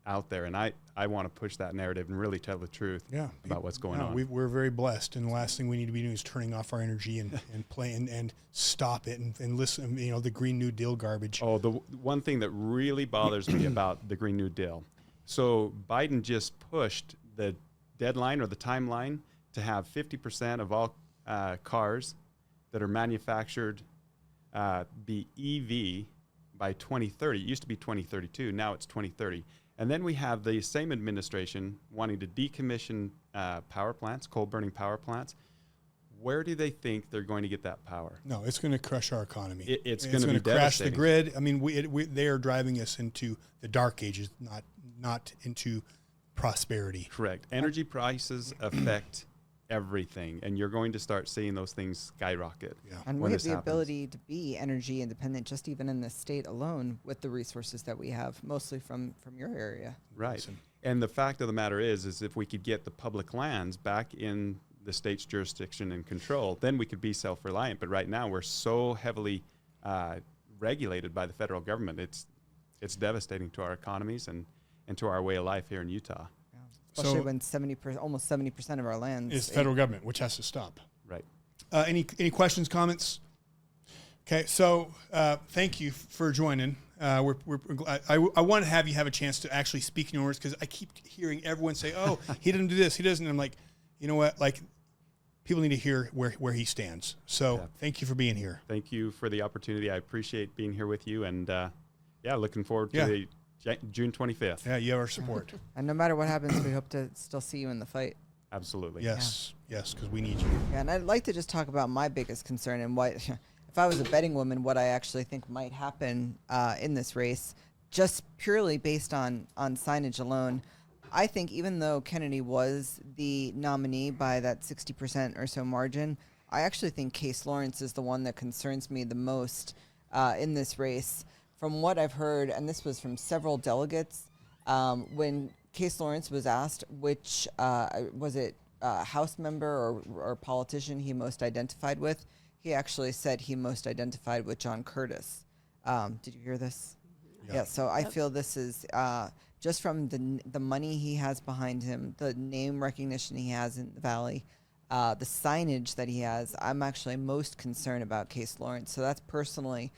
out there, and I want to push that narrative and really tell the truth about what's going on. We're very blessed, and the last thing we need to be doing is turning off our energy and play and stop it and listen. The Green New Deal garbage. Oh, the one thing that really bothers me about the Green New Deal. So Biden just pushed the deadline or the timeline to have 50% of all cars that are manufactured be EV by 2030. It used to be 2032. Now it's 2030. And then we have the same administration wanting to decommission power plants, coal-burning power plants. Where do they think they're going to get that power? No, it's going to crush our economy. It's going to crash the grid. I mean, they are driving us into the dark ages, not into prosperity. Correct. Energy prices affect everything, and you're going to start seeing those things skyrocket. Yeah. And we have the ability to be energy independent just even in this state alone with the resources that we have, mostly from your area. Right. And the fact of the matter is if we could get the public lands back in the state's jurisdiction and control, then we could be self-reliant. But right now we're so heavily regulated by the federal government. It's devastating to our economies and to our way of life here in Utah. Especially when almost 70% of our land is federal government, which has to stop. Right. Any questions, comments? Okay, so thank you for joining. I want to have you have a chance to actually speak in your words, because I keep hearing everyone say, "Oh, he didn't do this, he doesn't." And I'm like, you know what? Like, people need to hear where he stands. So thank you for being here. Thank you for the opportunity. I appreciate being here with you, and looking forward to the June 25th. Yeah, you have our support. And no matter what happens, we hope to still see you in the fight. Absolutely. Yes, because we need you. Yeah, and I'd like to just talk about my biggest concern and what, if I was a betting woman, what I actually think might happen in this race, just purely based on signage alone. I think even though Kennedy was the nominee by that 60% or so margin, I actually think Case Lawrence is the one that concerns me the most in this race. From what I've heard, and this was from several delegates, when Case Lawrence was asked which, was it House member or politician he most identified with, he actually said he most identified with John Curtis. Did you hear this? Yeah, so I feel this is just from the money he has behind him, the name recognition he has in the Valley, the signage that he has, I'm actually most concerned about Case Lawrence. So that's personally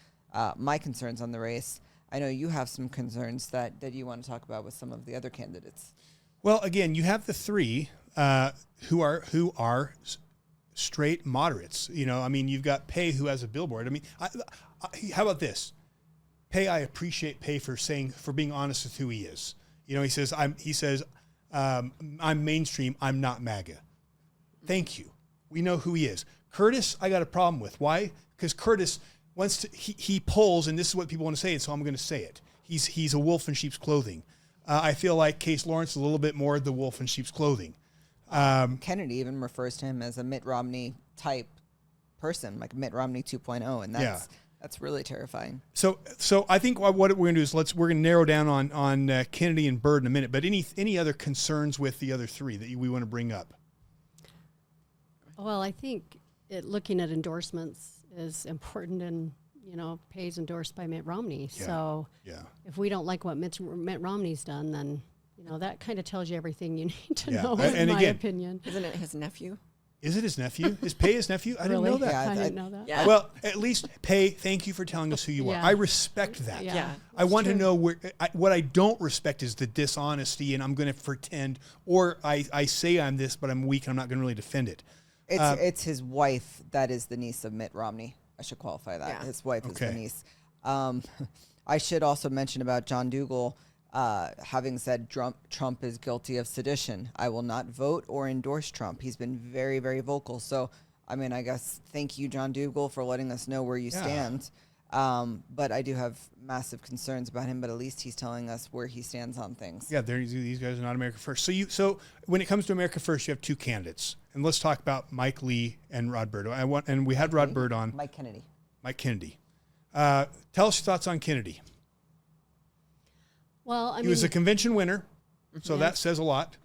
my concerns on the race. I know you have some concerns that you want to talk about with some of the other candidates. Well, again, you have the three who are straight moderates. I mean, you've got Pei, who has a billboard. I mean, how about this? Pei, I appreciate Pei for being honest with who he is. He says I'm mainstream. I'm not MAGA. Thank you. We know who he is. Curtis, I got a problem with. Why? Because Curtis wants to. He polls, and this is what people want to say, and so I'm going to say it. He's a wolf in sheep's clothing. I feel like Case Lawrence is a little bit more the wolf in sheep's clothing. Kennedy even refers to him as a Mitt Romney type person, like Mitt Romney 2.0, and that's really terrifying. So I think what we're going to do is we're going to narrow down on Kennedy and Byrd in a minute. But any other concerns with the other three that we want to bring up? Well, I think looking at endorsements is important, and Pay's endorsed by Mitt Romney. Yeah. So Yeah. if we don't like what Mitt Romney's done, then that kind of tells you everything you need to know. And in my again, opinion, Isn't it his nephew? Is it his nephew? Is Pay his nephew? I didn't know that. Yeah, I didn't know that. Yeah. Well, at least Pay, thank you for telling us who you are. Yeah. I respect that. Yeah. I want to true. know what I don't respect is the dishonesty, and I'm going to pretend, or I say I'm this, but I'm weak, and I'm not going to really defend it. It's his wife that is the niece of Mitt Romney. I should qualify that. Yeah. His wife is Okay. the niece. I should also mention about John Dougal having said Trump is guilty of sedition. I will not vote or endorse Trump. He's been very, very vocal. So, I mean, I guess thank you, John Dougal, for letting us know where you stand. But I do have massive concerns about him, but at least he's telling us where he stands on things. Yeah, these guys are not America First. So when it comes to America First, you have two candidates, and let's talk about Mike Lee and Rod Byrd. And we had Rod Byrd on. Mike Kennedy. Mike Kennedy. Tell us your thoughts on Kennedy. Well, He was a convention winner, so that says a lot.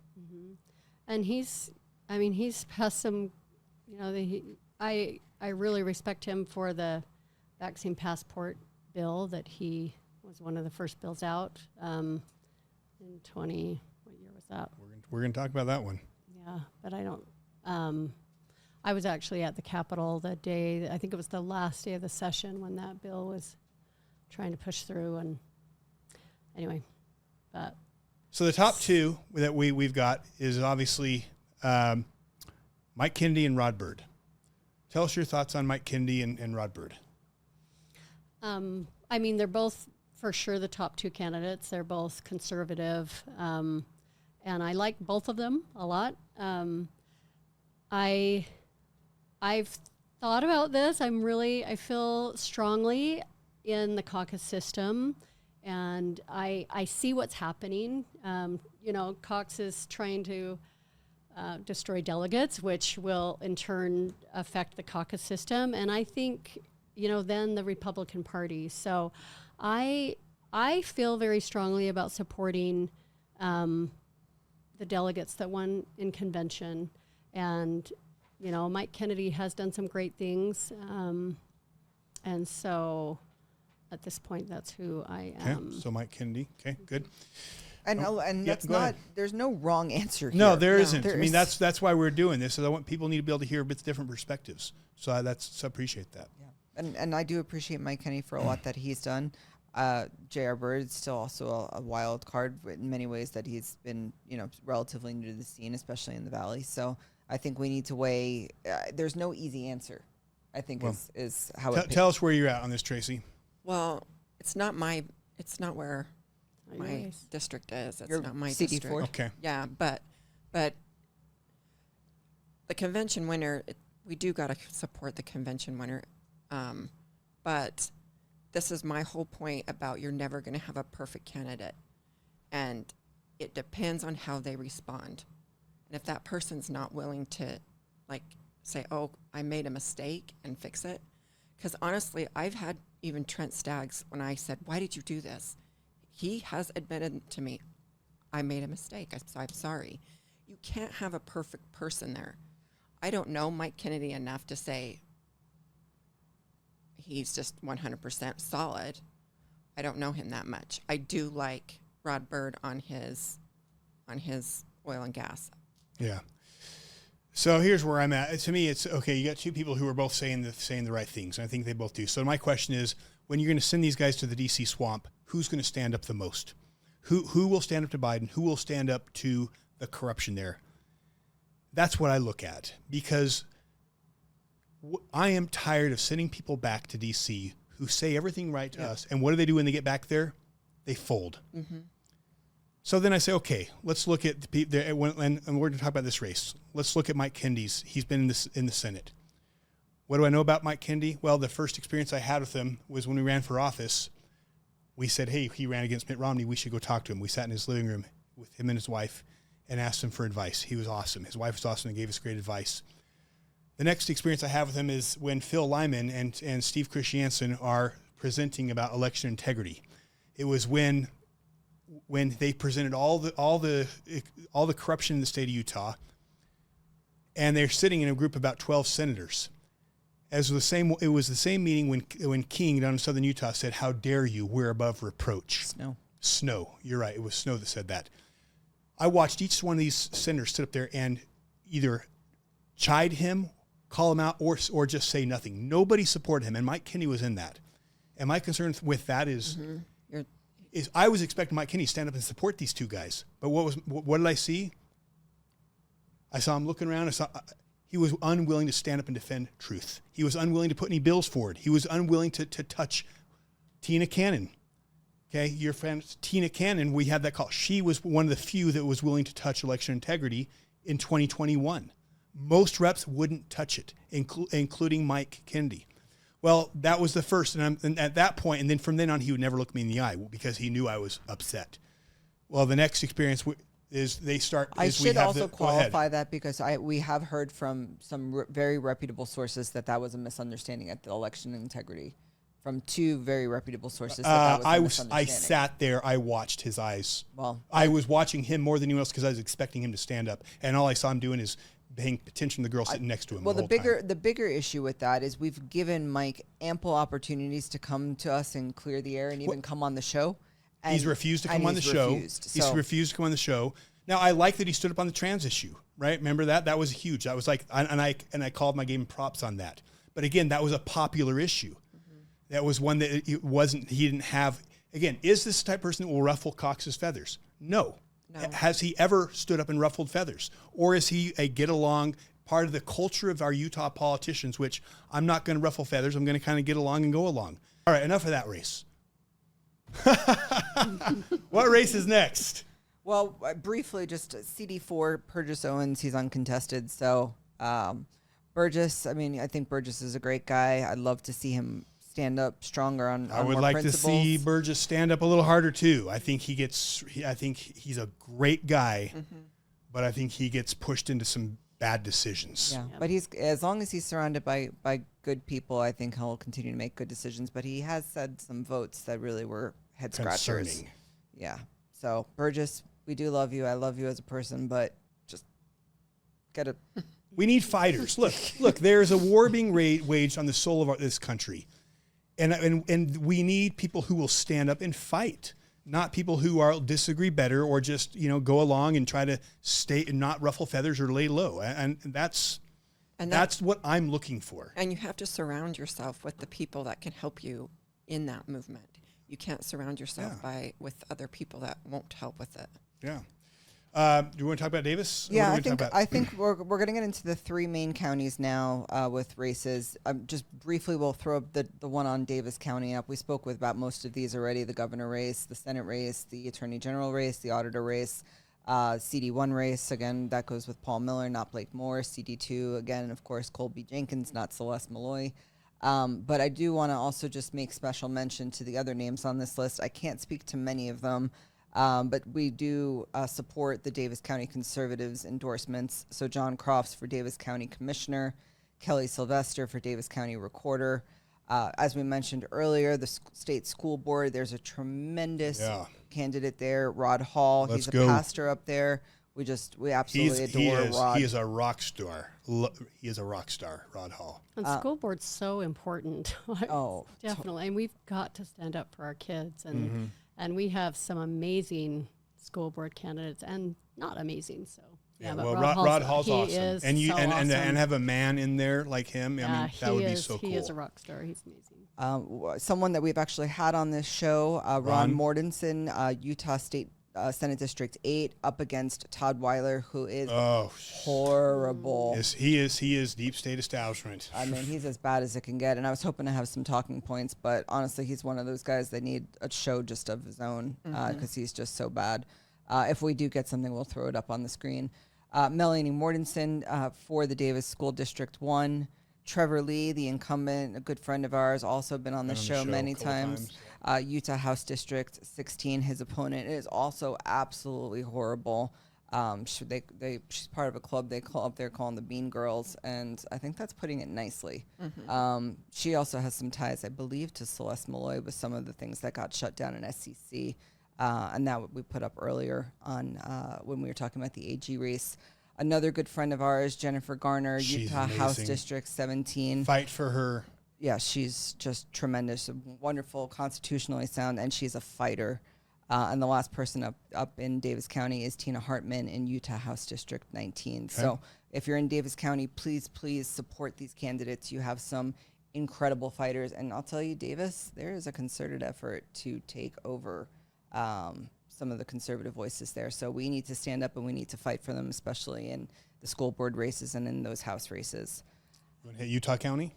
and he's passed some, I really respect him for the vaccine passport bill that he was one of the first bills out in what year was that? We're going to talk about that one. Yeah, but I don't. I was actually at the Capitol the day, I think it was the last day of the session when that bill was trying to push through. And anyway, but. So the top two that we've got is obviously Mike Kennedy and Rod Byrd. Tell us your thoughts on Mike Kennedy and Rod Byrd. I mean, they're both for sure the top two candidates. They're both conservative. And I like both of them a lot. I've thought about this. I feel strongly in the caucus system, and I see what's happening. Cox is trying to destroy delegates, which will in turn affect the caucus system, and I think then the Republican Party. So I feel very strongly about supporting the delegates that won in convention. And, Mike Kennedy has done some great things. And so at this point, that's who I am. Okay, so Mike Kennedy. Okay, good. And that's go not. ahead. There's no wrong answer here. No, there isn't. I mean, There's- that's why we're doing this. So I want people need to be able to hear different perspectives. So I appreciate that. Yeah. And I do appreciate Mike Kennedy for a lot that he's done. J.R. Byrd is still also a wild card in many ways that he's been, relatively new to the scene, especially in the Valley. So I think we need to weigh. There's no easy answer, I think, is how it. Tell us where you're at on this, Tracie. Well, it's not where my Nice. district is. It's Your not my CD4? district. Okay. Yeah, but the convention winner, we do got to support the convention winner. But this is my whole point about you're never going to have a perfect candidate. And it depends on how they respond. And if that person's not willing to, say, oh, I made a mistake and fix it. Because honestly, I've had even Trent Staggs, when I said, why did you do this? He has admitted to me, I made a mistake. I'm sorry. You can't have a perfect person there. I don't know Mike Kennedy enough to say he's just 100% solid. I don't know him that much. I do like Rod Byrd on his oil and gas. Yeah. So here's where I'm at. To me, it's okay. You got two people who are both saying the right things, and I think they both do. So my question is, when you're going to send these guys to the DC swamp, who's going to stand up the most? Who will stand up to Biden? Who will stand up to the corruption there? That's what I look at, because I am tired of sending people back to DC who say everything right to us, and what do they do when they get back there? They fold. Mm-hmm. So then I say, okay, let's look at and we're going to talk about this race. Let's look at Mike Kennedy's. He's been in the Senate. What do I know about Mike Kennedy? Well, the first experience I had with him was when we ran for office. We said, hey, he ran against Mitt Romney. We should go talk to him. We sat in his living room with him and his wife, and asked him for advice. He was awesome. His wife was awesome and gave us great advice. The next experience I have with him is when Phil Lyman and Steve Christiansen are presenting about election integrity. It was when they presented all the corruption in the state of Utah, and they're sitting in a group of about 12 senators. It was the same meeting when King down in southern Utah said, "How dare you? We're above reproach." Snow. You're right. It was Snow that said that. I watched each one of these senators sit up there and either chide him, call him out, or just say nothing. Nobody supported him, and Mike Kinney was in that. And my concern with that is I was expecting Mike Kinney to stand up and support these two guys. But what did I see? I saw him looking around. He was unwilling to stand up and defend truth. He was unwilling to put any bills forward. He was unwilling to touch Tina Cannon. Okay, your friend Tina Cannon, we had that call. She was one of the few that was willing to touch election integrity in 2021. Most reps wouldn't touch it, including Mike Kennedy. Well, that was the first, and at that point, and then from then on, he would never look me in the eye because he knew I was upset. Well, the next experience is they start. I should also qualify that because we have heard from some very reputable sources that was a misunderstanding at the election integrity. From two very reputable sources. I sat there. I watched his eyes. Well, I was watching him more than anyone else because I was expecting him to stand up, and all I saw him doing is paying attention to the girl sitting next to him. Well, the bigger issue with that is we've given Mike ample opportunities to come to us and clear the air and even come on the show. He's refused to come on the show. He's refused to come on the show. Now, I like that he stood up on the trans issue, right? Remember that? That was huge. That was like, and I called my game props on that. But again, that was a popular issue. That was one that he didn't have. Again, is this the type of person that will ruffle Cox's feathers? No. Has he ever stood up and ruffled feathers? Or is he a get-along part of the culture of our Utah politicians, which I'm not going to ruffle feathers. I'm going to kind of get along and go along. All right, enough of that race. What race is next? Well, briefly, just CD4, Burgess Owens. He's uncontested. So Burgess, I think Burgess is a great guy. I'd love to see him stand up stronger on I would like principles. to see Burgess stand up a little harder too. I think he's a great guy, but I think he gets pushed into some bad decisions. Yeah, but as long as he's surrounded by good people, I think he'll continue to make good decisions. But he has said some votes that really were head scratchers. Concerning. Yeah. So Burgess, we do love you. I love you as a person, but just get it. We need fighters. Look. There's a war being waged on the soul of this country. And we need people who will stand up and fight, not people who disagree better or just go along and try to stay and not ruffle feathers or lay low. And that's what I'm looking for. And you have to surround yourself with the people that can help you in that movement. You can't surround yourself with other people that won't help with it. Yeah. Do you want to talk about Davis? Yeah, I think we're going to get into the three main counties now with races. Just briefly, we'll throw up the one on Davis County up. We spoke about most of these already: the governor race, the Senate race, the Attorney General race, the Auditor race, CD1 race. Again, that goes with Paul Miller, not Blake Moore. CD2, again, of course, Colby Jenkins, not Celeste Malloy. But I do want to also just make special mention to the other names on this list. I can't speak to many of them. But we do support the Davis County Conservatives endorsements. So John Crofts for Davis County Commissioner, Kelly Sylvester for Davis County Recorder. As we mentioned earlier, the state school board, there's a tremendous candidate there, Rod Hall. He's a pastor up there. We absolutely adore Rod. He is a rock star. He is a rock star, Rod Hall. And school board's so important. Definitely. And we've got to stand up for our kids. And we have some amazing school board candidates and not amazing. So but Rod Hall's awesome. And have a man in there like him. That would be so cool. He is a rock star. He's amazing. Someone that we've actually had on this show, Ron Mortensen, Utah State Senate District 8, up against Todd Weiler, who is horrible. Yes, he is deep state establishment. He's as bad as it can get. And I was hoping to have some talking points, but honestly, he's one of those guys that need a show just of his own because he's just so bad. If we do get something, we'll throw it up on the screen. Melanie Mortensen for the Davis School District 1. Trevor Lee, the incumbent, a good friend of ours, also been on the show many times. Utah House District 16, his opponent is also absolutely horrible. She's part of a club they call up there calling the Bean Girls, and I think that's putting it nicely. She also has some ties, I believe, to Celeste Malloy with some of the things that got shut down in SEC, and that we put up earlier on when we were talking about the AG race. Another good friend of ours, Jennifer Garner, She's Utah amazing. House District 17. Fight for her. Yeah, she's just tremendous, wonderful, constitutionally sound, and she's a fighter. And the last person up in Davis County is Tina Hartman in Utah House District 19. Okay. So if you're in Davis County, please support these candidates. You have some incredible fighters. And I'll tell you, Davis, there is a concerted effort to take over some of the conservative voices there. So we need to stand up and we need to fight for them, especially in the school board races and in those House races. You want to hit Utah County,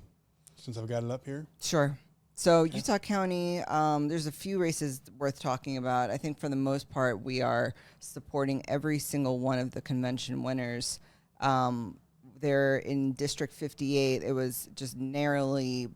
since I've got it up here? Sure. So Utah County, there's a few races worth talking about. I think for the most part, we are supporting every single one of the convention winners. There in District 58, it was just narrowly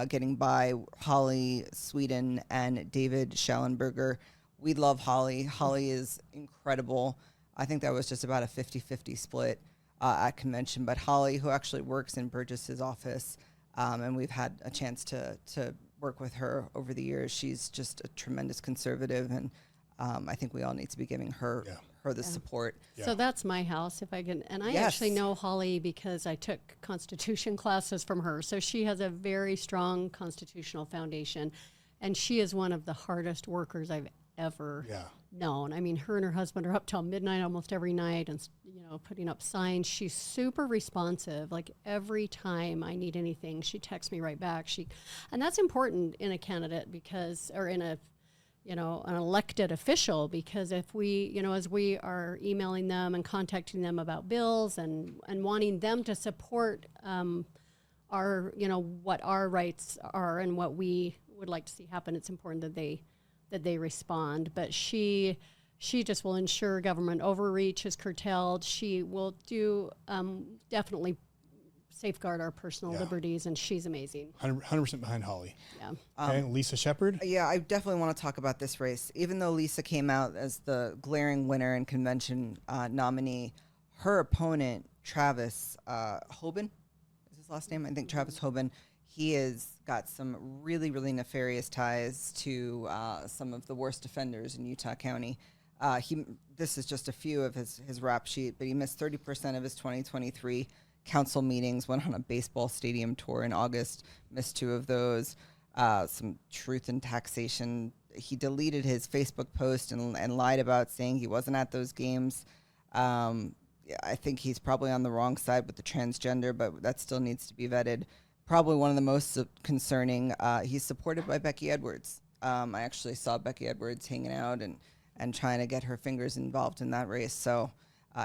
getting by Holly Sweden and David Schallenberger. We love Holly. Holly is incredible. I think that was just about a 50-50 split at convention. But Holly, who actually works in Burgess's office, and we've had a chance to work with her over the years. She's just a tremendous conservative, and I think we all need to be giving her the support. Yeah. So that's my house, if I can. And I actually know Holly because I took Constitution classes from her. So she has a very strong constitutional foundation, and she is one of the hardest workers I've ever known. I mean, her and her husband are up till midnight almost every night and, putting up signs. She's super responsive. Like every time I need anything, she texts me right back. And that's important in a candidate or in a, an elected official, because if we, as we are emailing them and contacting them about bills and wanting them to support our, what our rights are and what we would like to see happen, it's important that they respond. But she just will ensure government overreach is curtailed. She will do definitely safeguard our personal liberties, and she's amazing. 100% behind Holly. Yeah. Okay, Lisa Shepard? Yeah, I definitely want to talk about this race. Even though Lisa came out as the glaring winner and convention nominee, her opponent, Travis Hoban, is his last name? I think Travis Hoban. He has got some really, really nefarious ties to some of the worst offenders in Utah County. This is just a few of his rap sheet, but he missed 30% of his 2023 council meetings, went on a baseball stadium tour in August, missed 2 of those, some truth in taxation. He deleted his Facebook post and lied about saying he wasn't at those games. I think he's probably on the wrong side with the transgender, but that still needs to be vetted. Probably one of the most concerning, he's supported by Becky Edwards. I actually saw Becky Edwards hanging out and trying to get her fingers involved in that race. So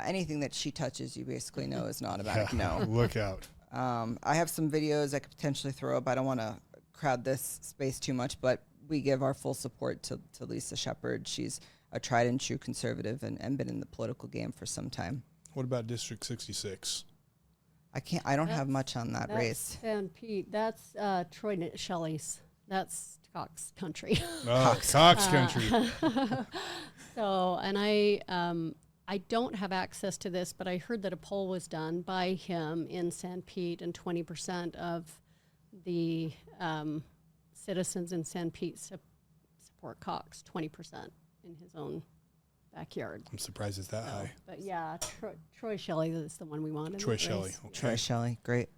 anything that she touches, you basically know is not about no. Look out. I have some videos I could potentially throw up. I don't want to crowd this space too much, but we give our full support to Lisa Shepard. She's a tried and true conservative and been in the political game for some time. What about District 66? I don't have much on that race. And Pete, that's Troy Shelley's. That's Cox Country. Oh, Cox Country. So, and I don't have access to this, but I heard that a poll was done by him in San Pete, and 20% of the citizens in San Pete support Cox, 20% in his own backyard. I'm surprised it's that high. But yeah, Troy Shelley is the one we want. Troy Shelley. Okay. Troy Shelley, great.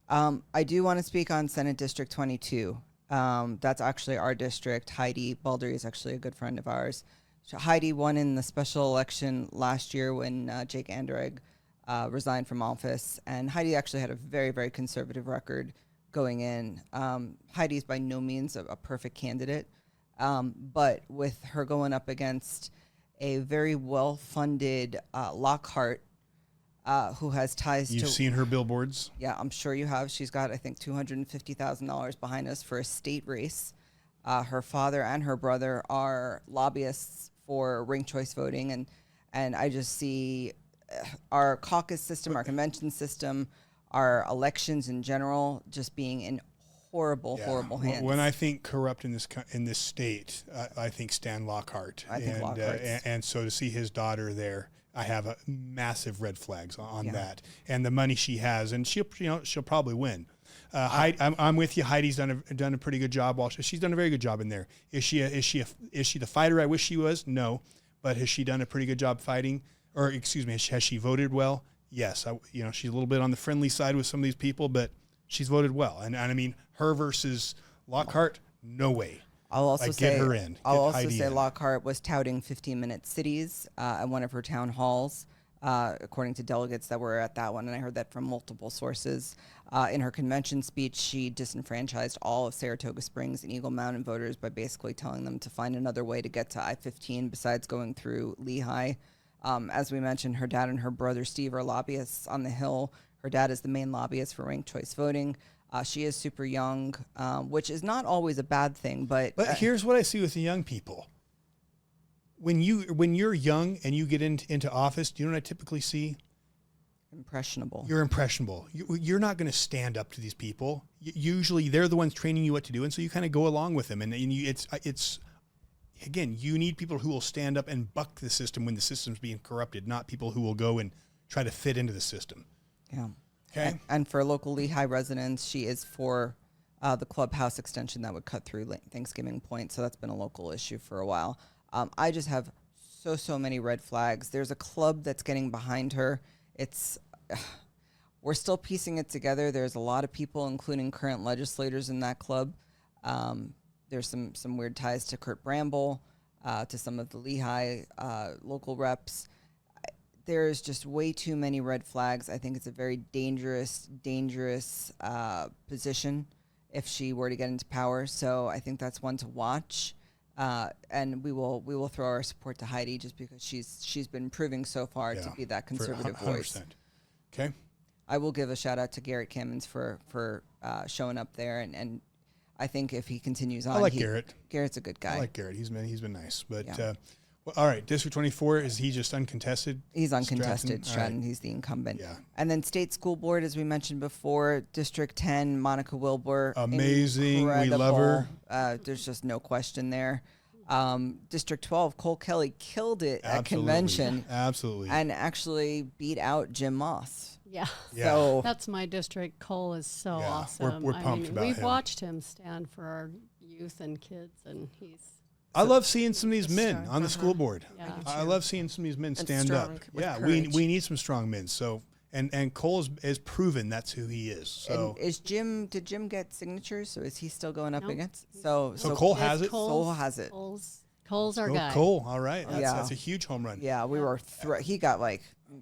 I do want to speak on Senate District 22. That's actually our district. Heidi Baldery is actually a good friend of ours. So Heidi won in the special election last year when Jake Anderegg resigned from office. And Heidi actually had a very, very conservative record going in. Heidi's by no means a perfect candidate. But with her going up against a very well-funded Lockhart, who has ties to... You've seen her billboards? Yeah, I'm sure you have. She's got, I think, $250,000 behind us for a state race. Her father and her brother are lobbyists for ranked choice voting, and I just see our caucus system, our convention system, our elections in general just being in horrible hands. When I think corrupt in this state, I think Stan Lockhart. I think Lockhart. And so to see his daughter there, I have a massive red flags on Yeah. that, and the money she has, and she'll probably win. I'm with you. Heidi's done a pretty good job. She's done a very good job in there. Is she the fighter I wish she was? No, but has she done a pretty good job fighting? Or excuse me, has she voted well? Yes. She's a little bit on the friendly side with some of these people, but she's voted well. And I mean, her versus Lockhart, no way. I'll also get her in. I'll Get also Heidi say in. Lockhart was touting 15-minute cities at one of her town halls, according to delegates that were at that one, and I heard that from multiple sources. In her convention speech, she disenfranchised all of Saratoga Springs and Eagle Mountain voters by basically telling them to find another way to get to I-15 besides going through Lehigh. As we mentioned, her dad and her brother Steve are lobbyists on the Hill. Her dad is the main lobbyist for ranked choice voting. She is super young, which is not always a bad thing. But here's what I see with the young people. When you're young and you get into office, do you know what I typically see? Impressionable. You're impressionable. You're not going to stand up to these people. Usually, they're the ones training you what to do, and so you kind of go along with them. And it's again, you need people who will stand up and buck the system when the system's being corrupted, not people who will go and try to fit into the system. Yeah. Okay. And for local Lehigh residents, she is for the clubhouse extension that would cut through Thanksgiving Point. So that's been a local issue for a while. I just have so many red flags. There's a club that's getting behind her. We're still piecing it together. There's a lot of people, including current legislators in that club. There's some weird ties to Kurt Bramble, to some of the Lehigh local reps. There's just way too many red flags. I think it's a very dangerous position if she were to get into power. So I think that's one to watch. And we will throw our support to Heidi just because she's been proving so far to be that conservative voice. Okay. I will give a shout out to Garrett Kimmons for showing up there, and I think if he continues on, I like Garrett. Garrett's a good guy. I like Garrett. He's been nice, but. Yeah. Well, all right, District 24, is he just uncontested? He's uncontested, Stratton. Right. He's the incumbent. Yeah. And then State School Board, as we mentioned before, District 10, Monica Wilbur. Amazing. We love her. There's just no question there. District 12, Cole Kelly killed it at Absolutely. convention. Absolutely. And actually beat out Jim Moss. Yeah. So That's my district. Cole is so Yeah, awesome. we're pumped about we've him. watched him stand for our youth and kids, and he's I love seeing some of these men Strong. on the school board. Yeah. I love seeing some of these men And stand strong, up. with Yeah, courage. we need some strong men. So and Cole is proven that's who he is. So and did Jim get signatures, or is he still going up Nope. against? So Cole has it. Cole has it. Cole's our guy. Cole, all right. Yeah. That's a huge home run. Yeah, we were. He got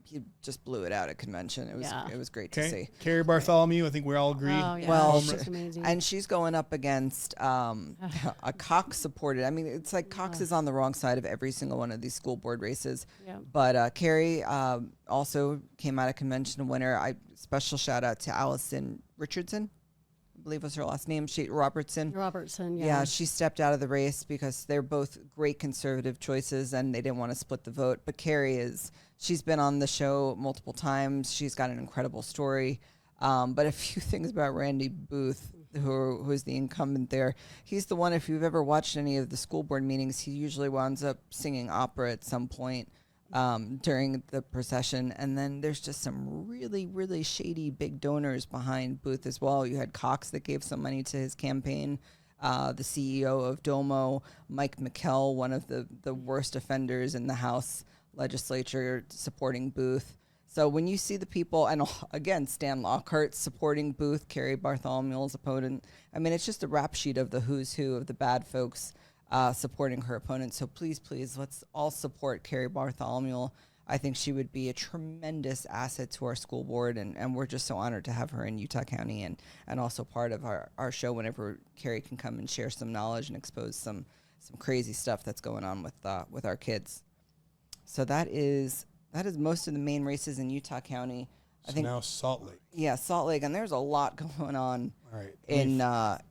he just blew it out at convention. It was great to Okay. see. Carrie Bartholomew, I think we all agree. Oh, yeah. Well, she's amazing. And she's going up against a Cox supported. I mean, it's like Cox is on the wrong side of every single one of these school board races. Yeah. But Carrie also came out of convention winner. Special shout out to Allison Richardson, I believe was her last name. Robertson, yeah. Yeah, she stepped out of the race because they're both great conservative choices and they didn't want to split the vote. But Carrie she's been on the show multiple times. She's got an incredible story. But a few things about Randy Booth, who is the incumbent there. He's the one, if you've ever watched any of the school board meetings, he usually winds up singing opera at some point during the procession. And then there's just some really, really shady big donors behind Booth as well. You had Cox that gave some money to his campaign. The CEO of Domo, Mike McKell, one of the worst offenders in the House legislature, supporting Booth. So when you see the people, and again, Stan Lockhart supporting Booth, Carrie Bartholomew's opponent, I mean, it's just a rap sheet of the who's who of the bad folks supporting her opponent. So please, let's all support Carrie Bartholomew. I think she would be a tremendous asset to our school board, and we're just so honored to have her in Utah County and also part of our show whenever Carrie can come and share some knowledge and expose some crazy stuff that's going on with our kids. So that is most of the main races in Utah County. I think now Salt Lake. Yeah, Salt Lake, and there's a lot going on All right.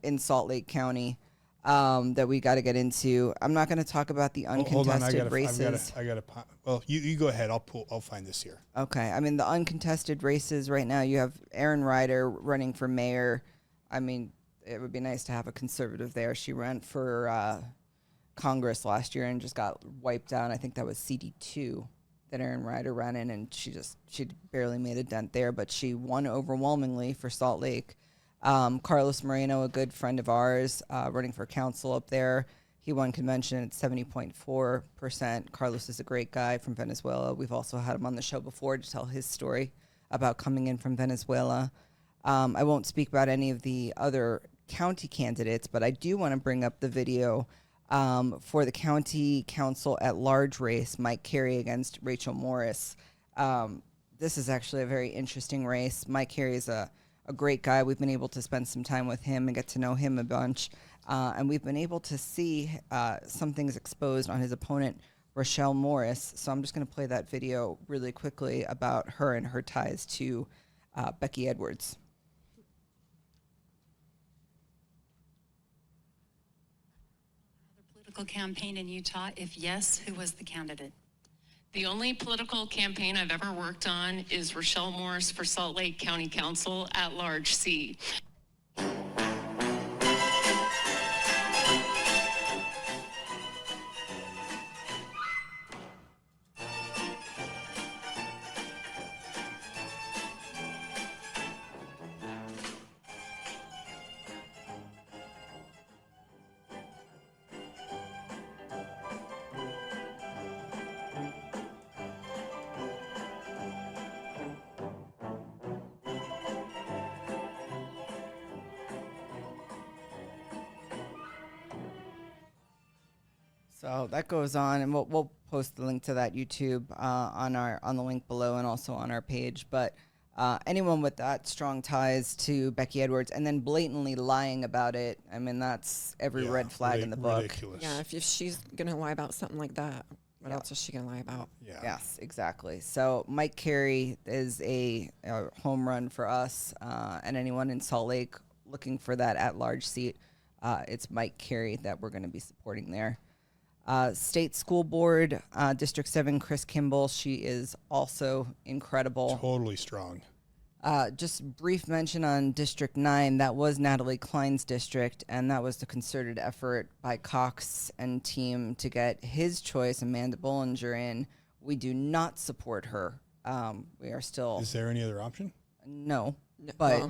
in Salt Lake County that we got to get into. I'm not going to talk about the uncontested races. Well, you go ahead. I'll find this here. Okay. I mean, the uncontested races right now, you have Erin Ryder running for mayor. I mean, it would be nice to have a conservative there. She ran for Congress last year and just got wiped out. I think that was CD2 that Aaron Ryder ran in, and she barely made a dent there, but she won overwhelmingly for Salt Lake. Carlos Moreno, a good friend of ours, running for council up there. He won convention at 70.4%. Carlos is a great guy from Venezuela. We've also had him on the show before to tell his story about coming in from Venezuela. I won't speak about any of the other county candidates, but I do want to bring up the video for the county council at large race, Mike Carey against Rachel Morris. This is actually a very interesting race. Mike Carey is a great guy. We've been able to spend some time with him and get to know him a bunch. And we've been able to see some things exposed on his opponent, Rochelle Morris. So I'm just going to play that video really quickly about her and her ties to Becky Edwards. Political campaign in Utah? If yes, who was the candidate? The only political campaign I've ever worked on is Rochelle Morris for Salt Lake County Council at large C. So that goes on, and we'll post the link to that YouTube on the link below, and also on our page. But anyone with that strong ties to Becky Edwards and then blatantly lying about it, I mean, that's every red flag in the book. Ridiculous. Yeah, if she's going to lie about something like that, what else is she going to lie about? Yeah. Yes, exactly. So Mike Carey is a home run for us, and anyone in Salt Lake looking for that at-large seat, it's Mike Carey that we're going to be supporting there. State School Board, District 7, Chris Kimball. She is also incredible. Totally strong. Just brief mention on District 9. That was Natalie Klein's district, and that was the concerted effort by Cox and team to get his choice, Amanda Bollinger, in. We do not support her. We are still... Is there any other option? No. But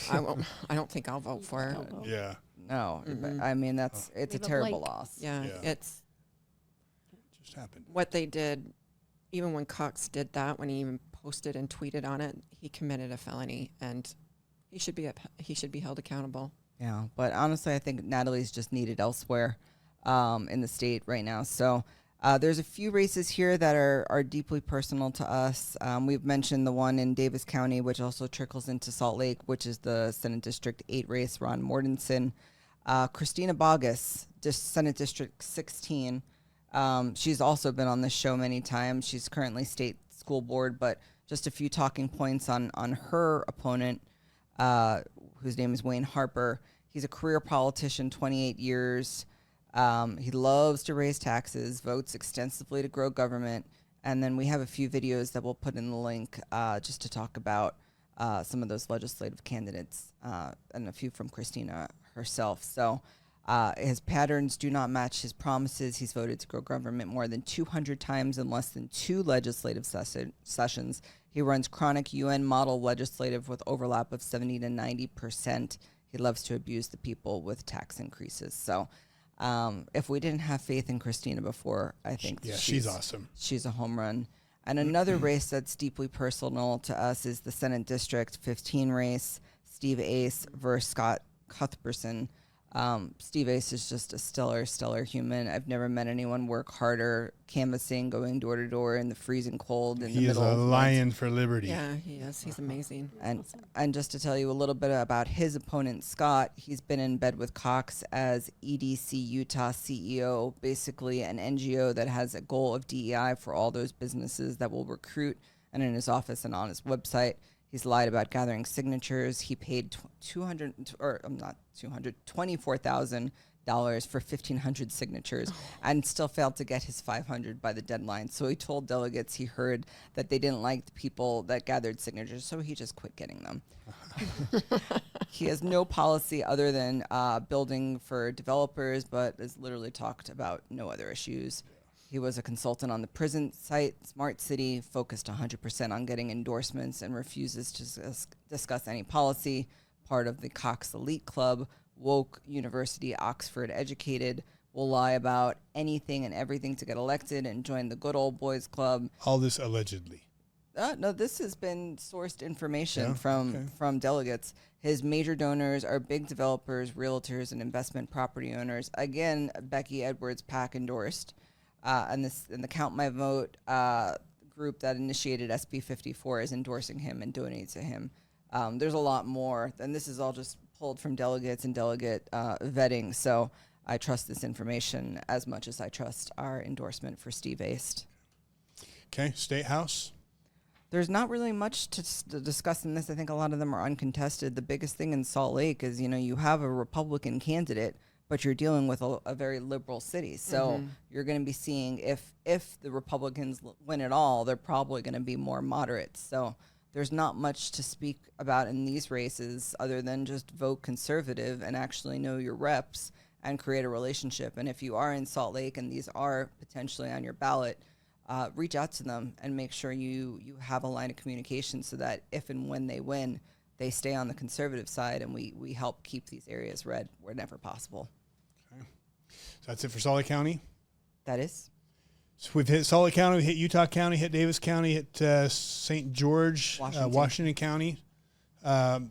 I won't. I don't think I'll vote for her. Yeah. no, but, I mean, it's We a have a terrible blank. loss. Yeah, Yeah. it's Just happened. what they did. Even when Cox did that, when he even posted and tweeted on it, he committed a felony, and he should be held accountable. Yeah, but honestly, I think Natalie's just needed elsewhere in the state right now. So there's a few races here that are deeply personal to us. We've mentioned the one in Davis County, which also trickles into Salt Lake, which is the Senate District 8 race, Ron Mortensen. Christina Bogus, Senate District 16. She's also been on this show many times. She's currently state school board, but just a few talking points on her opponent, whose name is Wayne Harper. He's a career politician, 28 years. He loves to raise taxes, votes extensively to grow government. And then we have a few videos that we'll put in the link just to talk about some of those legislative candidates and a few from Christina herself. So his patterns do not match his promises. He's voted to grow government more than 200 times in less than 2 legislative sessions. He runs chronic UN model legislative with overlap of 70 to 90%. He loves to abuse the people with tax increases. So if we didn't have faith in Christina before, I think she's awesome. She's a home run. And another race that's deeply personal to us is the Senate District 15 race, Steve Ace versus Scott Cuthbertson. Steve Ace is just a stellar human. I've never met anyone work harder, canvassing, going door to door in the freezing cold. He is a lion for liberty. Yeah, he is. He's amazing. And just to tell you a little bit about his opponent, Scott, he's been in bed with Cox as EDC Utah CEO, basically an NGO that has a goal of DEI for all those businesses that will recruit. And in his office and on his website, he's lied about gathering signatures. He paid $24,000 for 1,500 signatures and still failed to get his 500 by the deadline. So he told delegates he heard that they didn't like the people that gathered signatures, so he just quit getting them. He has no policy other than building for developers, but has literally talked about no other issues. He was a consultant on the prison site, Smart City, focused 100% on getting endorsements and refuses to discuss any policy. Part of the Cox Elite Club, woke, university, Oxford educated, will lie about anything and everything to get elected and join the good old boys club. All this allegedly. No, this has been sourced information Yeah? from delegates. His major donors are big developers, realtors, and investment property owners. Again, Becky Edwards PAC endorsed, and the Count My Vote group that initiated SB 54 is endorsing him and donating to him. There's a lot more, and this is all just pulled from delegates and delegate vetting. So I trust this information as much as I trust our endorsement for Steve Aist. Okay, State House. There's not really much to discuss in this. I think a lot of them are uncontested. The biggest thing in Salt Lake is, you have a Republican candidate, but you're dealing with a very liberal city. So you're going to be seeing if the Republicans win it all, they're probably going to be more moderates. So there's not much to speak about in these races other than just vote conservative and actually know your reps and create a relationship. And if you are in Salt Lake and these are potentially on your ballot, reach out to them and make sure you have a line of communication so that if and when they win, they stay on the conservative side and we help keep these areas red whenever possible. Okay. So that's it for Salt Lake County? That is. So we've hit Salt Lake County, we hit Utah County, hit Davis County, hit St. George, Washington County. I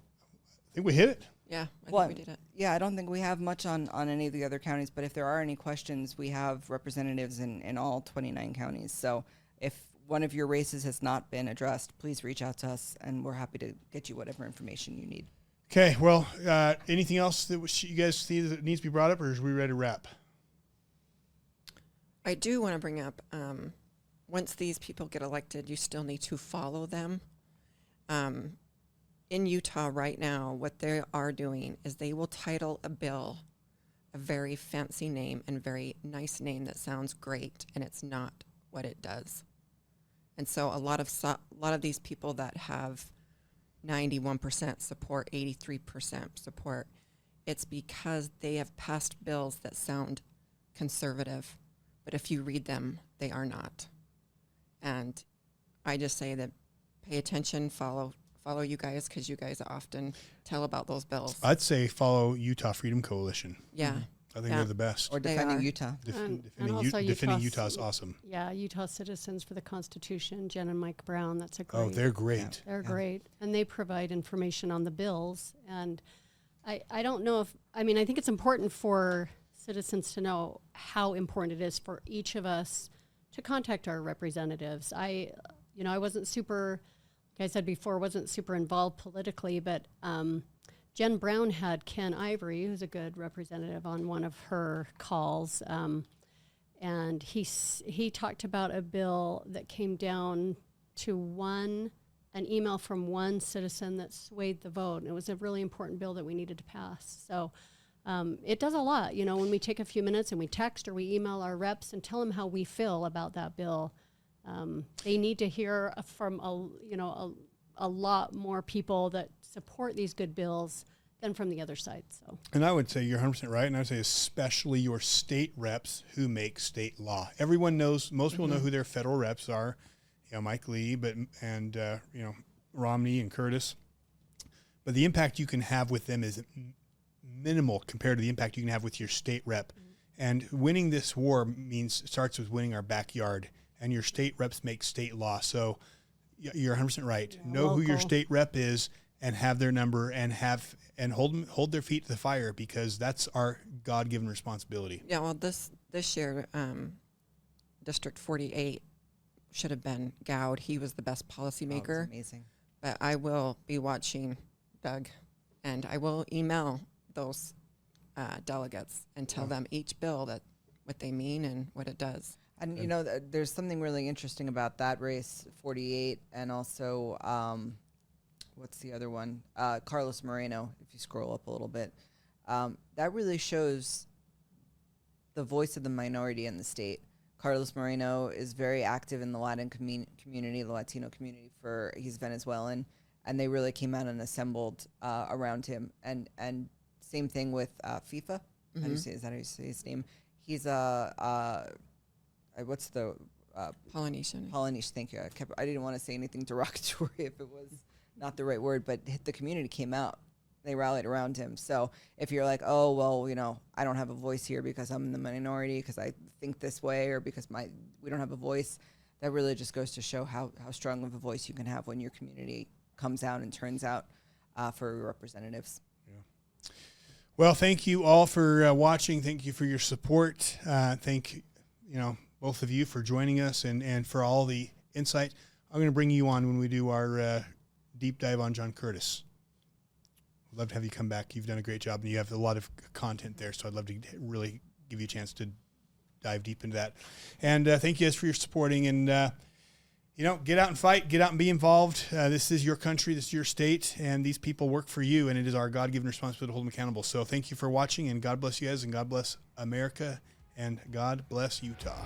think we hit it. Yeah, I think we did it. Yeah, I don't think we have much on any of the other counties, but if there are any questions, we have representatives in all 29 counties. So if one of your races has not been addressed, please reach out to us, and we're happy to get you whatever information you need. Okay, well, anything else that you guys see that needs to be brought up, or are we ready to wrap? I do want to bring up, once these people get elected, you still need to follow them. In Utah right now, what they are doing is they will title a bill a very fancy name and very nice name that sounds great, and it's not what it does. And so a lot of these people that have 91% support, 83% support, it's because they have passed bills that sound conservative, but if you read them, they are not. And I just say that pay attention, follow you guys, because you guys often tell about those bills. I'd say follow Utah Freedom Coalition. Yeah. I think they're the best. Or defending Utah. Defending Utah is awesome. Yeah, Utah Citizens for the Constitution, Jen and Mike Brown. That's a great. Oh, they're great. They're great. And they provide information on the bills. And I don't know I think it's important for citizens to know how important it is for each of us to contact our representatives. I wasn't super, like I said before, wasn't super involved politically, but Jen Brown had Ken Ivory, who's a good representative, on one of her calls, and he talked about a bill that came down to an email from one citizen that swayed the vote, and it was a really important bill that we needed to pass. So it does a lot, when we take a few minutes and we text or we email our reps and tell them how we feel about that bill. They need to hear from a lot more people that support these good bills than from the other side. So, and I would say you're 100% right, and I would say especially your state reps who make state law. Everyone knows, most people know who their federal reps are, Mike Lee, and Romney and Curtis. But the impact you can have with them is minimal compared to the impact you can have with your state rep. And winning this war starts with winning our backyard, and your state reps make state law. So you're 100% right. Yeah, know who your state rep is and have their number and hold their feet to the fire, because that's our God-given responsibility. Yeah, well, this year, District 48 should have been Gowd. He was the best policymaker. Oh, that's amazing. But I will be watching Doug, and I will email those delegates and tell them each bill what they mean and what it does. And there's something really interesting about that race, 48, and also what's the other one? Carlos Moreno. If you scroll up a little bit, that really shows the voice of the minority in the state. Carlos Moreno is very active in the Latin community, the Latino community. He's Venezuelan, and they really came out and assembled around him. And same thing with FIFA. How do you say? Is that how you say his name? He's what's the Polynesian. Polynesian? Thank you. I didn't want to say anything derogatory if it was not the right word, but the community came out. They rallied around him. So if you're like, oh, well, I don't have a voice here because I'm in the minority, because I think this way, or because we don't have a voice, that really just goes to show how strong of a voice you can have when your community comes out and turns out for your representatives. Yeah. Well, thank you all for watching. Thank you for your support. Thank both of you for joining us and for all the insight. I'm going to bring you on when we do our deep dive on John Curtis. I'd love to have you come back. You've done a great job, and you have a lot of content there, so I'd love to really give you a chance to dive deep into that. And thank you guys for your supporting, and get out and fight, get out and be involved. This is your country, this is your state, and these people work for you, and it is our God-given responsibility to hold them accountable. So thank you for watching, and God bless you guys, and God bless America, and God bless Utah.